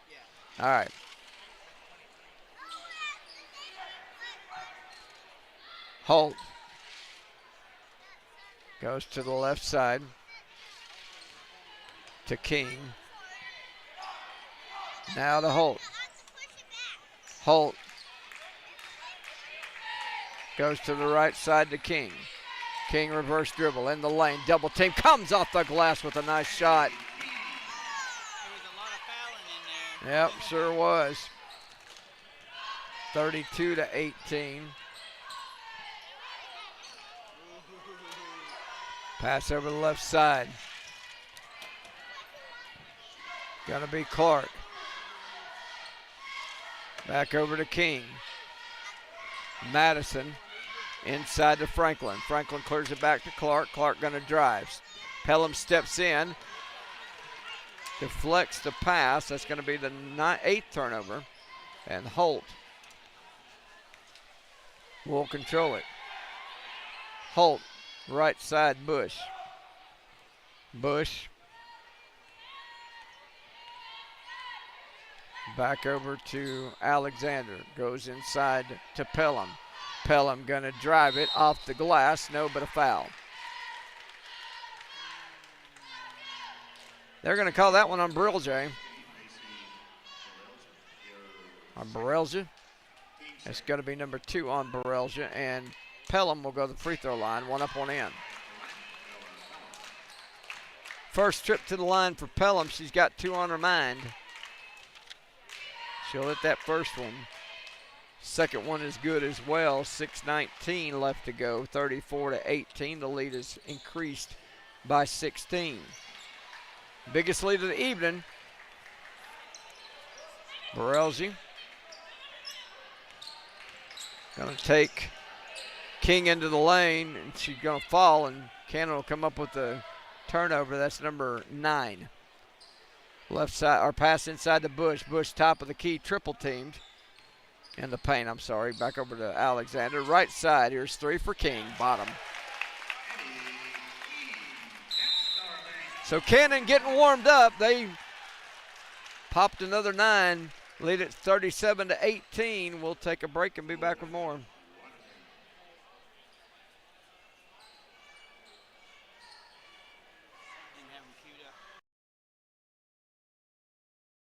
All right. Holt goes to the left side to King. Now to Holt. Holt goes to the right side to King. King reverse dribble in the lane. Double team comes off the glass with a nice shot. Yep, sure was. 32-18. Pass over the left side. Gonna be Clark. Back over to King. Madison inside to Franklin. Franklin clears it back to Clark. Clark gonna drive. Pelham steps in. Deflects the pass. That's gonna be the 8th turnover. And Holt will control it. Holt, right side, Bush. Bush. Back over to Alexander. Goes inside to Pelham. Pelham gonna drive it off the glass. No, but a foul. They're gonna call that one on Brilje. On Barelja. It's gonna be number 2 on Barelja, and Pelham will go to the free throw line. 1 up, 1 in. First trip to the line for Pelham. She's got 2 on her mind. She'll hit that first one. Second one is good as well. 6:19 left to go. 34-18. The lead is increased by 16. Biggest lead of the evening. Barelji gonna take King into the lane, and she's gonna fall, and Cannon will come up with the turnover. That's number 9. Left side, or pass inside the Bush. Bush top of the key, triple teamed. In the paint, I'm sorry. Back over to Alexander. Right side, here's 3 for King, bottom. So Cannon getting warmed up. They popped another 9. Lead it 37-18. We'll take a break and be back with more.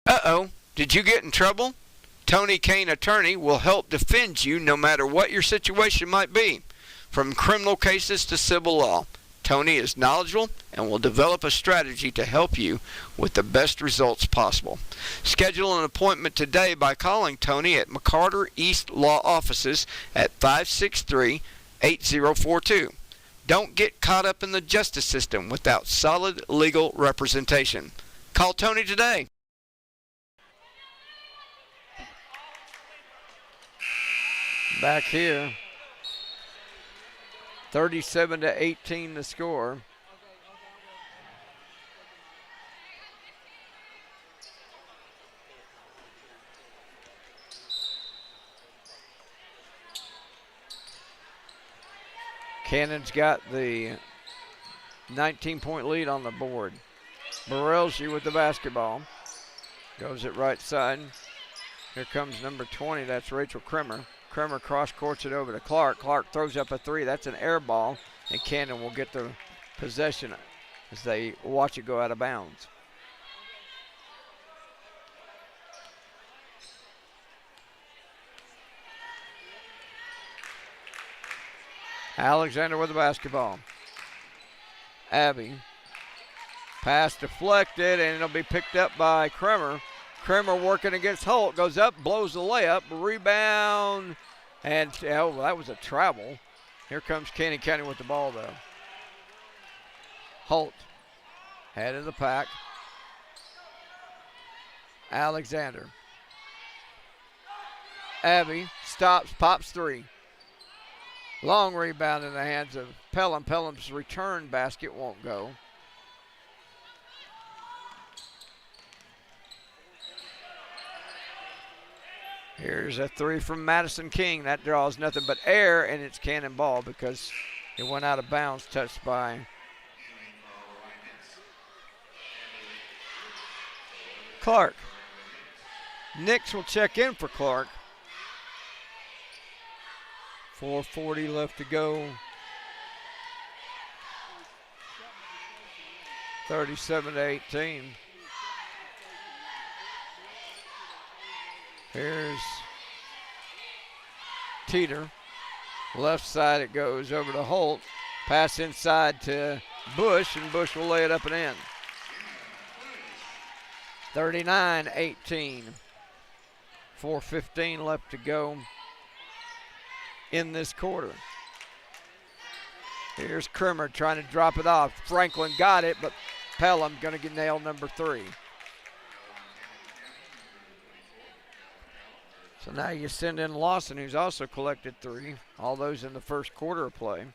Uh-oh, did you get in trouble? Tony Kane Attorney will help defend you no matter what your situation might be, from criminal cases to civil law. Tony is knowledgeable and will develop a strategy to help you with the best results possible. Schedule an appointment today by calling Tony at McCarter East Law Offices at 563-8042. Don't get caught up in the justice system without solid legal representation. Call Tony today. Back here. 37-18 the score. Cannon's got the 19-point lead on the board. Barelji with the basketball. Goes it right side. Here comes number 20. That's Rachel Kremer. Kremer cross-courts it over to Clark. Clark throws up a 3. That's an air ball, and Cannon will get the possession as they watch it go out of bounds. Alexander with the basketball. Abby. Pass deflected, and it'll be picked up by Kremer. Kremer working against Holt. Goes up, blows the layup. Rebound. And oh, that was a travel. Here comes Canyon County with the ball, though. Holt. Head of the pack. Alexander. Abby stops, pops three. Long rebound in the hands of Pelham. Pelham's return basket won't go. Here's a three from Madison King. That draws nothing but air, and it's cannonball because it went out of bounds, touched by Clark. Nix will check in for Clark. 4:40 left to go. 37-18. Here's Teeter. Left side it goes over to Holt. Pass inside to Bush, and Bush will lay it up and in. 39-18. 4:15 left to go in this quarter. Here's Kremer trying to drop it off. Franklin got it, but Pelham going to get nailed number three. So now you send in Lawson, who's also collected three. All those in the first quarter of play.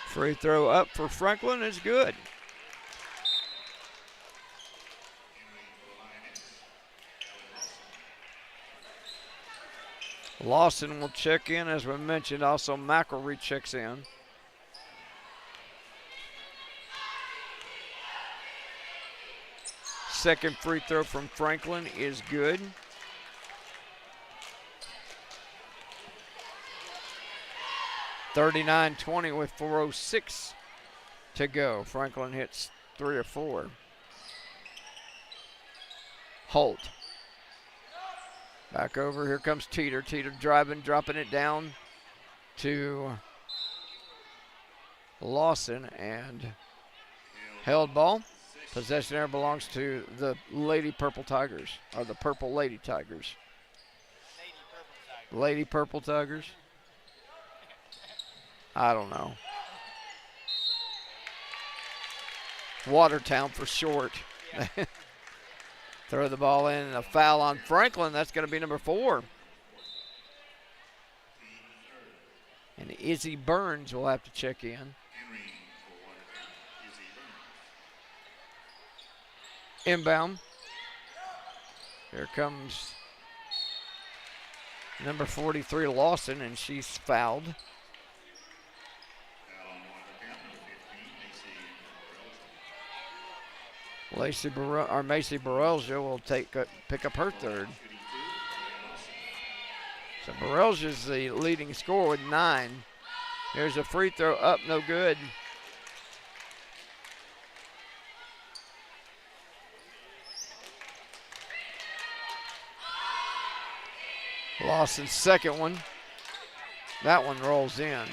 Free throw up for Franklin is good. Lawson will check in, as we mentioned. Also, McElry checks in. Second free throw from Franklin is good. (39-20) with 4:06 to go. Franklin hits 3 of 4. Holt. Back over, here comes Teeter. Teeter driving, dropping it down to Lawson, and held ball. Possession there belongs to the Lady Purple Tigers, or the Purple Lady Tigers. Lady Purple Tigers? I don't know. Watertown for short. Throw the ball in, and a foul on Franklin. That's going to be number 4. And Izzy Burns will have to check in. Inbound. Here comes number 43, Lawson, and she's fouled. Macy Barelja will pick up her third. So Barelja's the leading scorer with 9. There's a free throw up, no good. Lawson's second one. That one rolls in.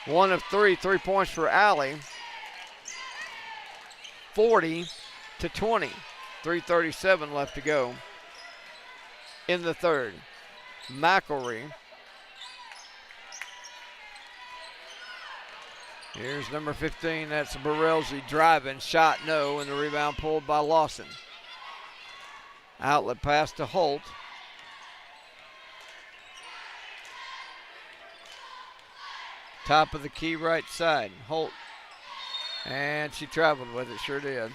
1 of 3, 3 points for Allie. 40-20. 3:37 left to go in the third. McElry. Here's number 15. That's Barelzi driving. Shot no, and the rebound pulled by Lawson. Outlet pass to Holt. Top of the key right side. Holt. And she traveled with it, sure did.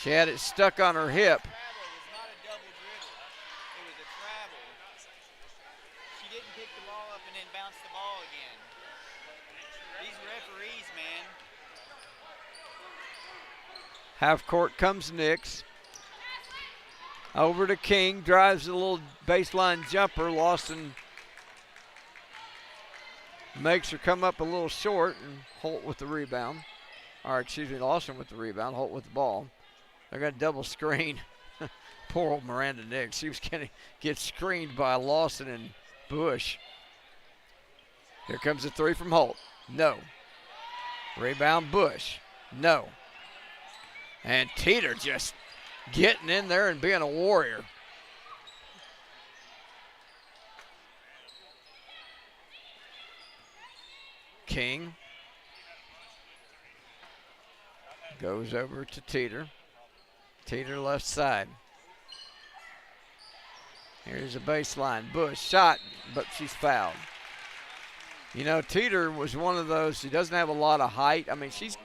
She had it stuck on her hip. It was not a double dribble. It was a travel. She didn't pick the ball up and then bounce the ball again. These referees, man. Half court comes Nix. Over to King. Drives a little baseline jumper. Lawson makes her come up a little short, and Holt with the rebound. Or excuse me, Lawson with the rebound. Holt with the ball. They're going to double screen. Poor old Miranda Nix. She was going to get screened by Lawson and Bush. Here comes the three from Holt. No. Rebound Bush. No. And Teeter just getting in there and being a warrior. King goes over to Teeter. Teeter left side. Here's a baseline. Bush shot, but she's fouled. You know, Teeter was one of those, she doesn't have a lot of height. I mean, she's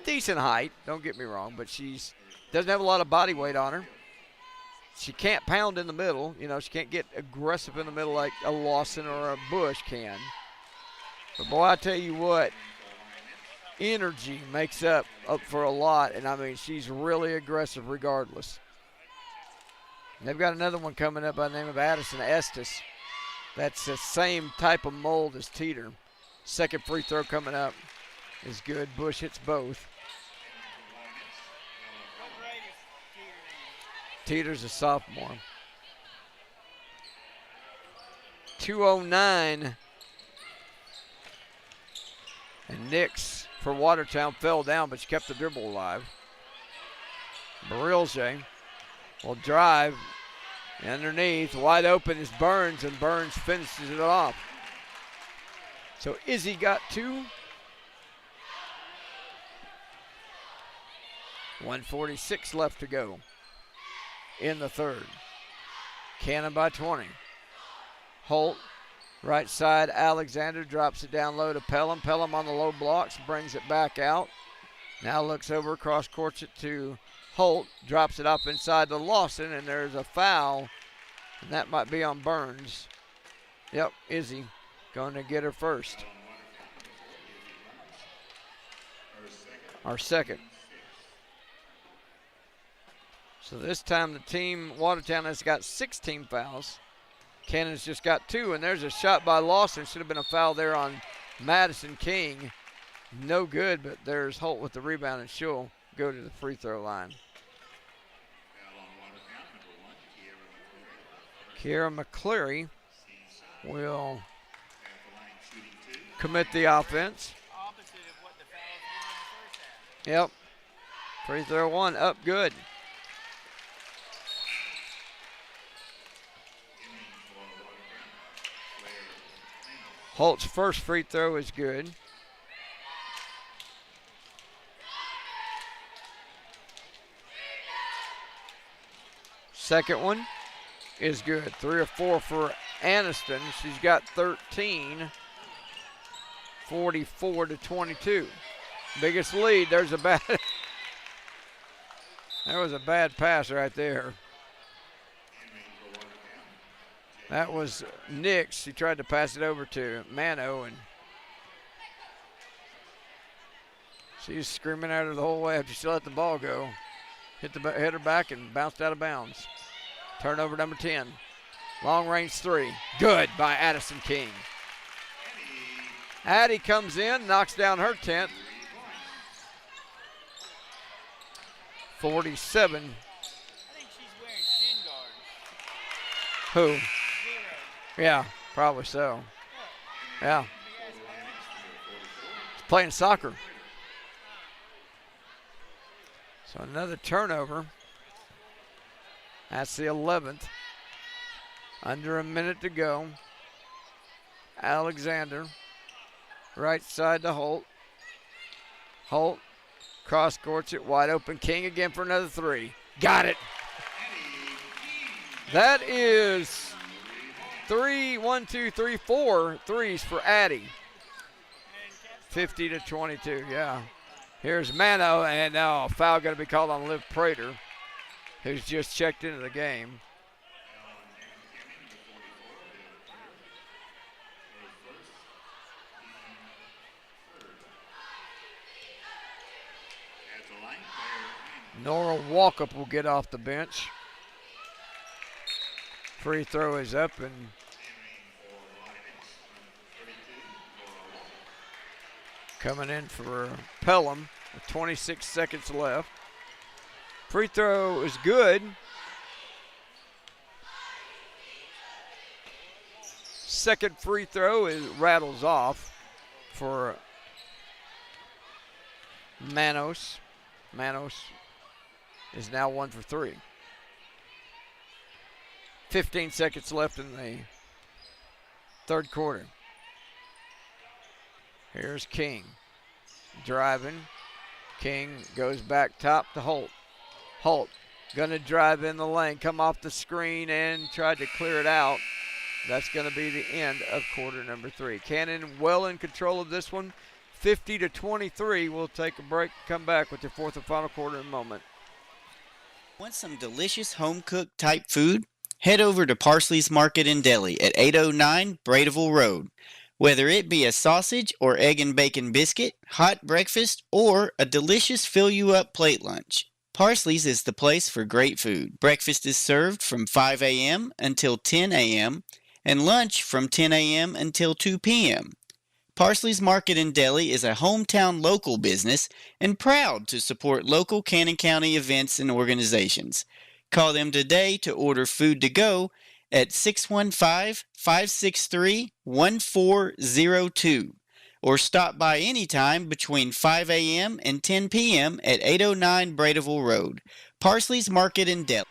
decent height, don't get me wrong, but she's doesn't have a lot of body weight on her. She can't pound in the middle. You know, she can't get aggressive in the middle like a Lawson or a Bush can. But, boy, I tell you what, energy makes up for a lot. And, I mean, she's really aggressive regardless. And they've got another one coming up by the name of Addison Estes. That's the same type of mold as Teeter. Second free throw coming up is good. Bush hits both. Teeter's a sophomore. 2:09. And Nix for Watertown fell down, but she kept the dribble alive. Barilje will drive underneath. Wide open is Burns, and Burns finishes it off. So Izzy got 2. 1:46 left to go in the third. Cannon by 20. Holt, right side, Alexander drops it down low to Pelham. Pelham on the low blocks, brings it back out. Now looks over, cross courts it to Holt, drops it up inside to Lawson, and there's a foul, and that might be on Burns. Yep, Izzy going to get her first. Our second. So this time the team, Watertown, has got 16 fouls. Cannon's just got 2, and there's a shot by Lawson. Should have been a foul there on Madison King. No good, but there's Holt with the rebound, and she'll go to the free throw line. Kiera McCleary will commit the offense. Yep. Free throw 1 up good. Holt's first free throw is good. Second one is good. 3 or 4 for Aniston. She's got 13. 44-22. Biggest lead. There's a bad. There was a bad pass right there. That was Nix. She tried to pass it over to Mano, and she's screaming at her the whole way after she let the ball go. Hit her back and bounced out of bounds. Turnover number 10. Long range 3. Good by Addison King. Addie comes in, knocks down her 10th. 47. I think she's wearing shin guards. Who? Yeah, probably so. Yeah. He's playing soccer. So another turnover. That's the 11th. Under a minute to go. Alexander. Right side to Holt. Holt. Cross courts it wide open. King again for another 3. Got it. That is 4 threes for Addie. 50-22, yeah. Here's Mano, and now a foul going to be called on Liv Prater, who's just checked into the game. Nora Walkup will get off the bench. Free throw is up, and coming in for Pelham with 26 seconds left. Free throw is good. Second free throw rattles off for Manos. Manos is now 1 for 3. 15 seconds left in the third quarter. Here's King driving. King goes back top to Holt. Holt gonna drive in the lane, come off the screen and try to clear it out. That's gonna be the end of quarter number 3. Cannon well in control of this one. 50-23. We'll take a break, come back with your fourth and final quarter in a moment. Want some delicious home-cooked type food? Head over to Parsley's Market and Deli at 809 Bradeville Road. Whether it be a sausage or egg and bacon biscuit, hot breakfast, or a delicious fill-you-up plate lunch, Parsley's is the place for great food. Breakfast is served from 5 a.m. until 10 a.m. and lunch from 10 a.m. until 2 p.m. Parsley's Market and Deli is a hometown local business and proud to support local Cannon County events and organizations. Call them today to order food to go at 615-563-1402 or stop by anytime between 5 a.m. and 10 p.m. at 809 Bradeville Road. Parsley's Market and Deli.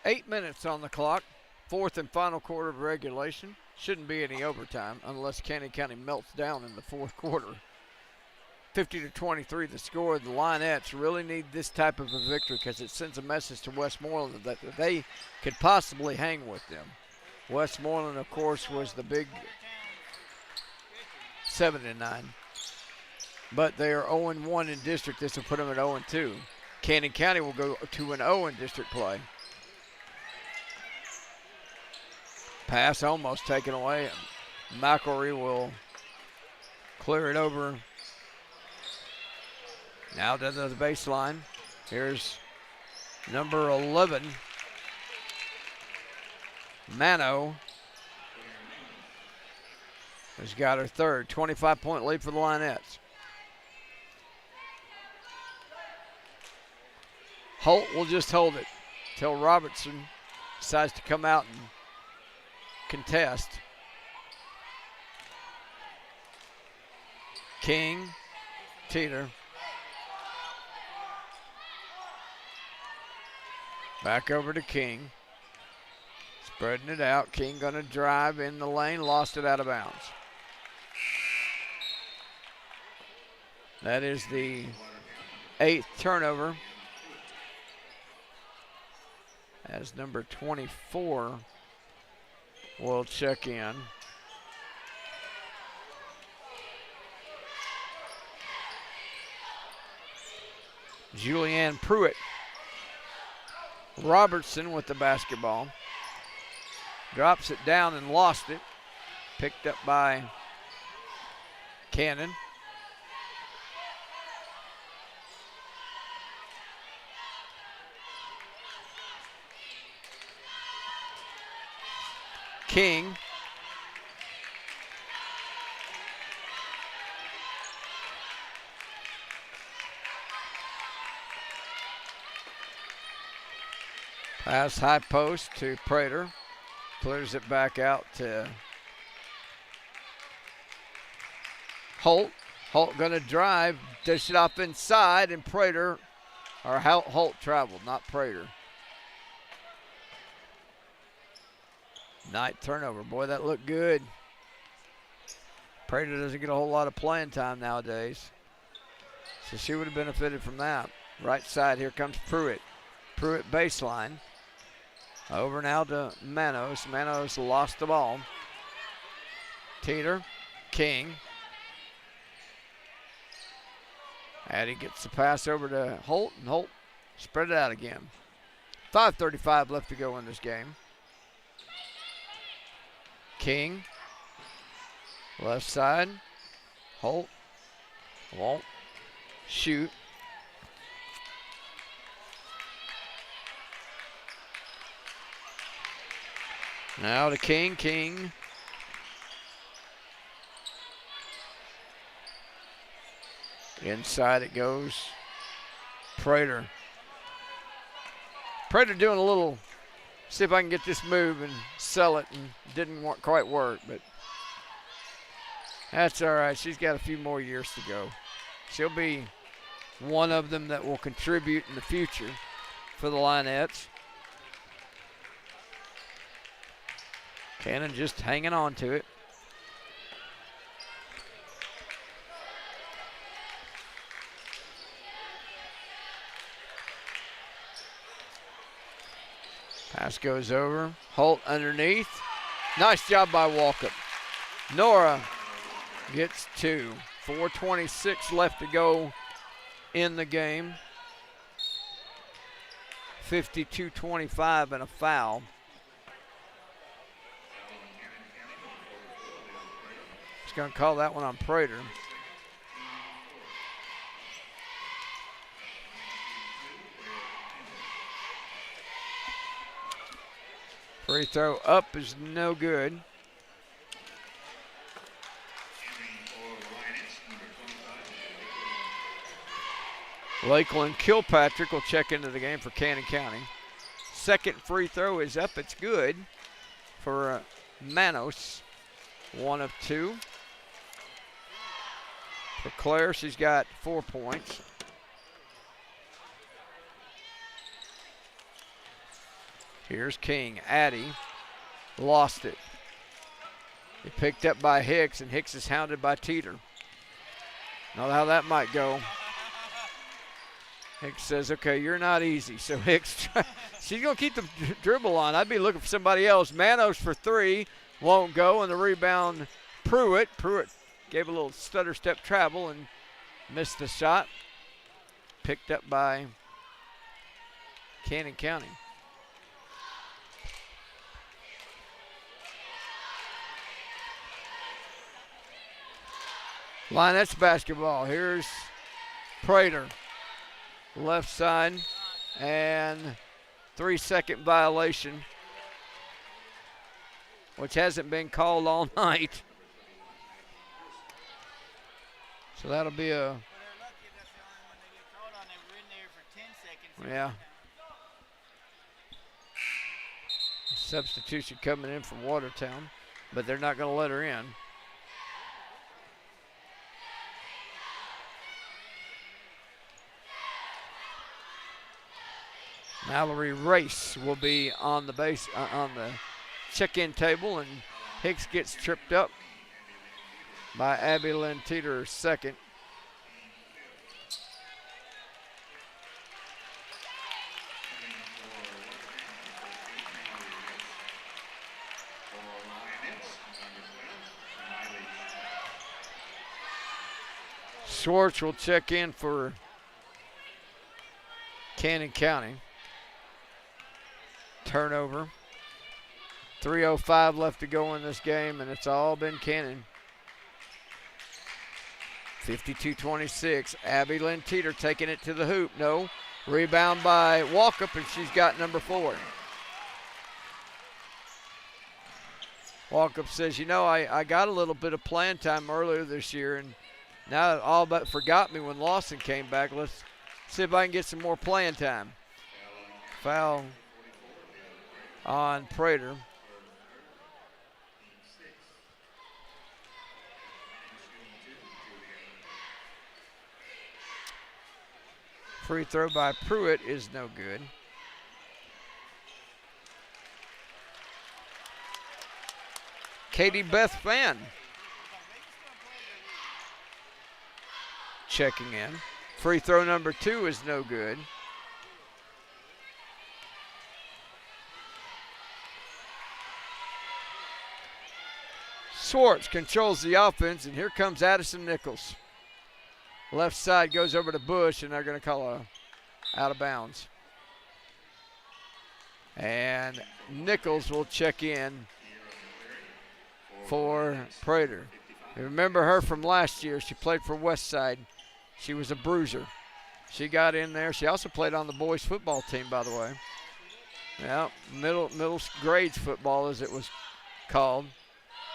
8 minutes on the clock. Fourth and final quarter of regulation. Shouldn't be any overtime unless Cannon County melts down in the fourth quarter. 50-23 the score. The Lionettes really need this type of a victory because it sends a message to Westmoreland that they could possibly hang with them. Westmoreland, of course, was the big 7-9. But they are 0-1 in district. This will put them at 0-2. Cannon County will go 2-0 in district play. Pass almost taken away. McElry will clear it over. Now to the baseline. Here's number 11, Mano, has got her third. 25-point lead for the Lionettes. Holt will just hold it till Robertson decides to come out and contest. King, Teeter. Back over to King. Spreading it out. King going to drive in the lane. Lost it out of bounds. That is the 8th turnover. As number 24 will check in. Julianne Pruitt. Robertson with the basketball. Drops it down and lost it. Picked up by Cannon. King. Pass high post to Prater. Clears it back out to Holt. Holt going to drive, dish it off inside, and Prater, or Holt traveled, not Prater. Night turnover. Boy, that looked good. Prater doesn't get a whole lot of playing time nowadays, so she would have benefited from that. Right side, here comes Pruitt. Pruitt baseline. Over now to Manos. Manos lost the ball. Teeter, King. Addie gets the pass over to Holt, and Holt spread it out again. 5:35 left to go in this game. King, left side. Holt won't shoot. Now to King. King. Inside it goes. Prater. Prater doing a little, see if I can get this move and sell it, and didn't quite work, but That's all right. She's got a few more years to go. She'll be one of them that will contribute in the future for the Lionettes. Cannon just hanging on to it. Pass goes over. Holt underneath. Nice job by Walkup. Nora gets 2. 4:26 left to go in the game. 52-25 and a foul. He's going to call that one on Prater. Free throw up is no good. Lakeland Kilpatrick will check into the game for Cannon County. Second free throw is up. It's good for Manos. 1 of 2. For Claire, she's got 4 points. Here's King. Addy lost it. He picked up by Hicks, and Hicks is hounded by Teeter. Know how that might go. Hicks says, okay, you're not easy. So Hicks, she's going to keep the dribble on. I'd be looking for somebody else. Manos for 3, won't go, and the rebound, Pruitt. Pruitt gave a little stutter step travel and missed the shot. Picked up by Cannon County. Lionettes basketball. Here's Prater. Left side, and 3-second violation, which hasn't been called all night. So that'll be a, yeah. Substitution coming in from Watertown, but they're not going to let her in. Mallory Race will be on the base on the check-in table, and Hicks gets tripped up by Abby Lynn Teeter, second. Schwartz will check in for Cannon County. Turnover. 3:05 left to go in this game, and it's all been Cannon. 52-26. Abby Lynn Teeter taking it to the hoop. No. Rebound by Walkup, and she's got number 4. Walkup says, you know, I got a little bit of playing time earlier this year, and now it all but forgot me when Lawson came back. Let's see if I can get some more playing time. Foul on Prater. Free throw by Pruitt is no good. Katie Beth Fan checking in. Free throw number 2 is no good. Schwartz controls the offense, and here comes Addison Nichols. Left side goes over to Bush, and they're going to call a out of bounds. And Nichols will check in for Prater. You remember her from last year. She played for Westside. She was a bruiser. She got in there. She also played on the boys football team, by the way. Yeah, middle grades football, as it was called.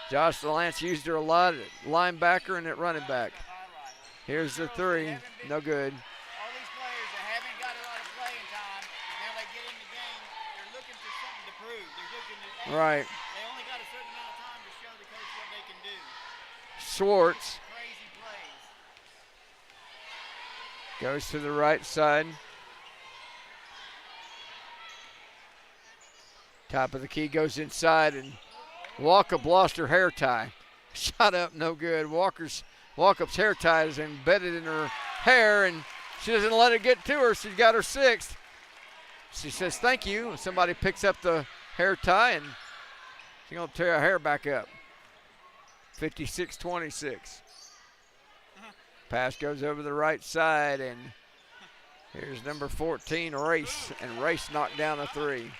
Josh Lance used her a lot at linebacker and at running back. Here's the 3, no good. All these players that haven't got a lot of playing time, now they get in the game, they're looking for something to prove. They're looking to, Right. they only got a certain amount of time to show the coach what they can do. Schwartz goes to the right side. Top of the key goes inside, and Walkup lost her hair tie. Shot up, no good. Walkup's hair tie is embedded in her hair, and she doesn't let it get to her. She's got her sixth. She says thank you. Somebody picks up the hair tie, and she's going to tear her hair back up. 56-26. Pass goes over the right side, and here's number 14, Race, and Race knocked down a three.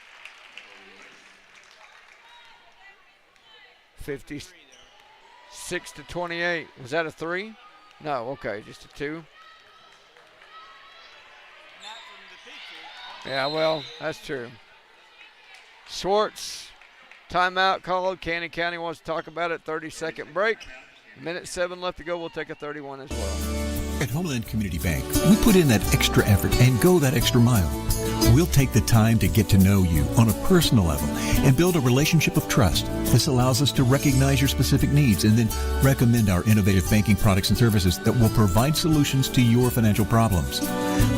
56-28. Was that a three? No, okay, just a two. Yeah, well, that's true. Schwartz, timeout called. Cannon County wants to talk about it. 30-second break. Minute 7 left to go. We'll take a 31 as well. At Homeland Community Bank, we put in that extra effort and go that extra mile. We'll take the time to get to know you on a personal level and build a relationship of trust. This allows us to recognize your specific needs and then recommend our innovative banking products and services that will provide solutions to your financial problems.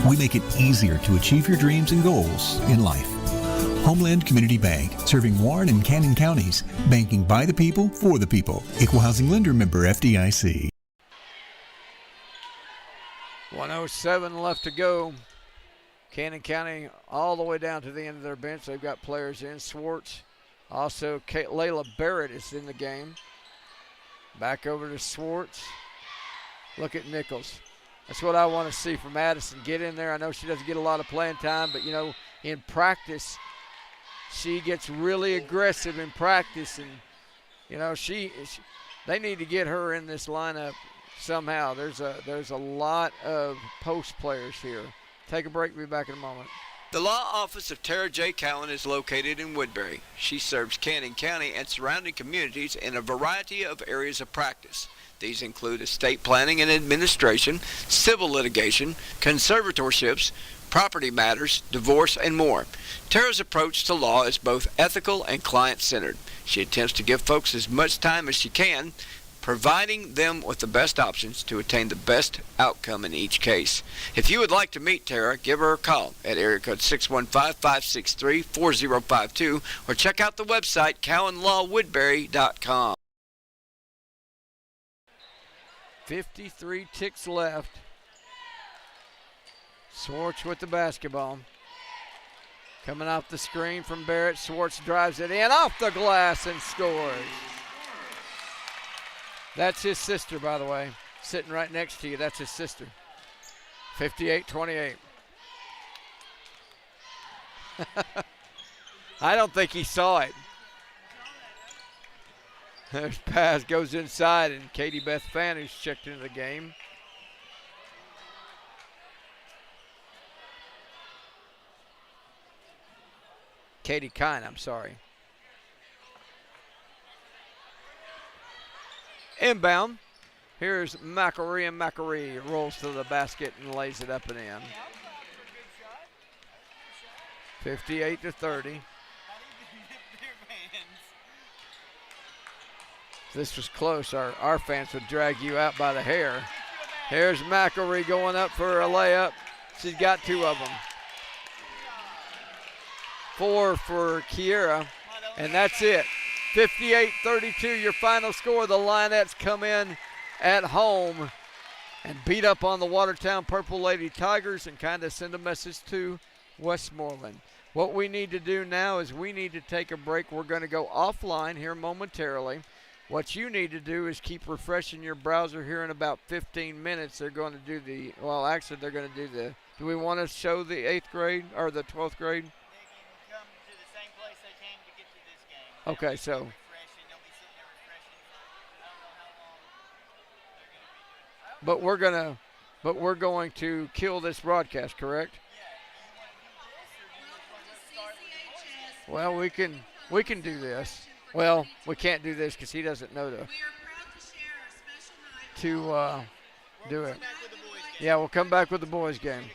We make it easier to achieve your dreams and goals in life. Homeland Community Bank, serving Warren and Cannon counties, banking by the people, for the people. Equal housing lender, member FDIC. 107 left to go. Cannon County all the way down to the end of their bench. They've got players in. Schwartz. Also, Layla Barrett is in the game. Back over to Schwartz. Look at Nichols. That's what I want to see from Addison. Get in there. I know she doesn't get a lot of playing time, but, you know, in practice, she gets really aggressive in practice. And, you know, they need to get her in this lineup somehow. There's a lot of post players here. Take a break. We'll be back in a moment. The law office of Tara J. Cowan is located in Woodbury. She serves Cannon County and surrounding communities in a variety of areas of practice. These include estate planning and administration, civil litigation, conservatorships, property matters, divorce, and more. Tara's approach to law is both ethical and client-centered. She attempts to give folks as much time as she can, providing them with the best options to attain the best outcome in each case. If you would like to meet Tara, give her a call at area code 615-563-4052 or check out the website cowanlawwoodbury.com. 53 ticks left. Schwartz with the basketball. Coming off the screen from Barrett. Schwartz drives it in off the glass and scores. That's his sister, by the way, sitting right next to you. That's his sister. 58-28. I don't think he saw it. There's pass goes inside, and Katie Beth Fan, who's checked into the game. Katie Kine, I'm sorry. Inbound. Here's McElree, and McElree rolls to the basket and lays it up and in. 58-30. If this was close, our fans would drag you out by the hair. Here's McElree going up for a layup. She's got two of them. 4 for Kiera, and that's it. 58-32, your final score. The Lionettes come in at home and beat up on the Watertown Purple Lady Tigers and kind of send a message to Westmoreland. What we need to do now is we need to take a break. We're going to go offline here momentarily. What you need to do is keep refreshing your browser here in about 15 minutes. They're going to do they're going to do do we want to show the 8th grade or the 12th grade? Okay, so but we're going to kill this broadcast, correct? Well, we can do this. Well, we can't do this because he doesn't know to do it. Yeah, we'll come back with the boys game.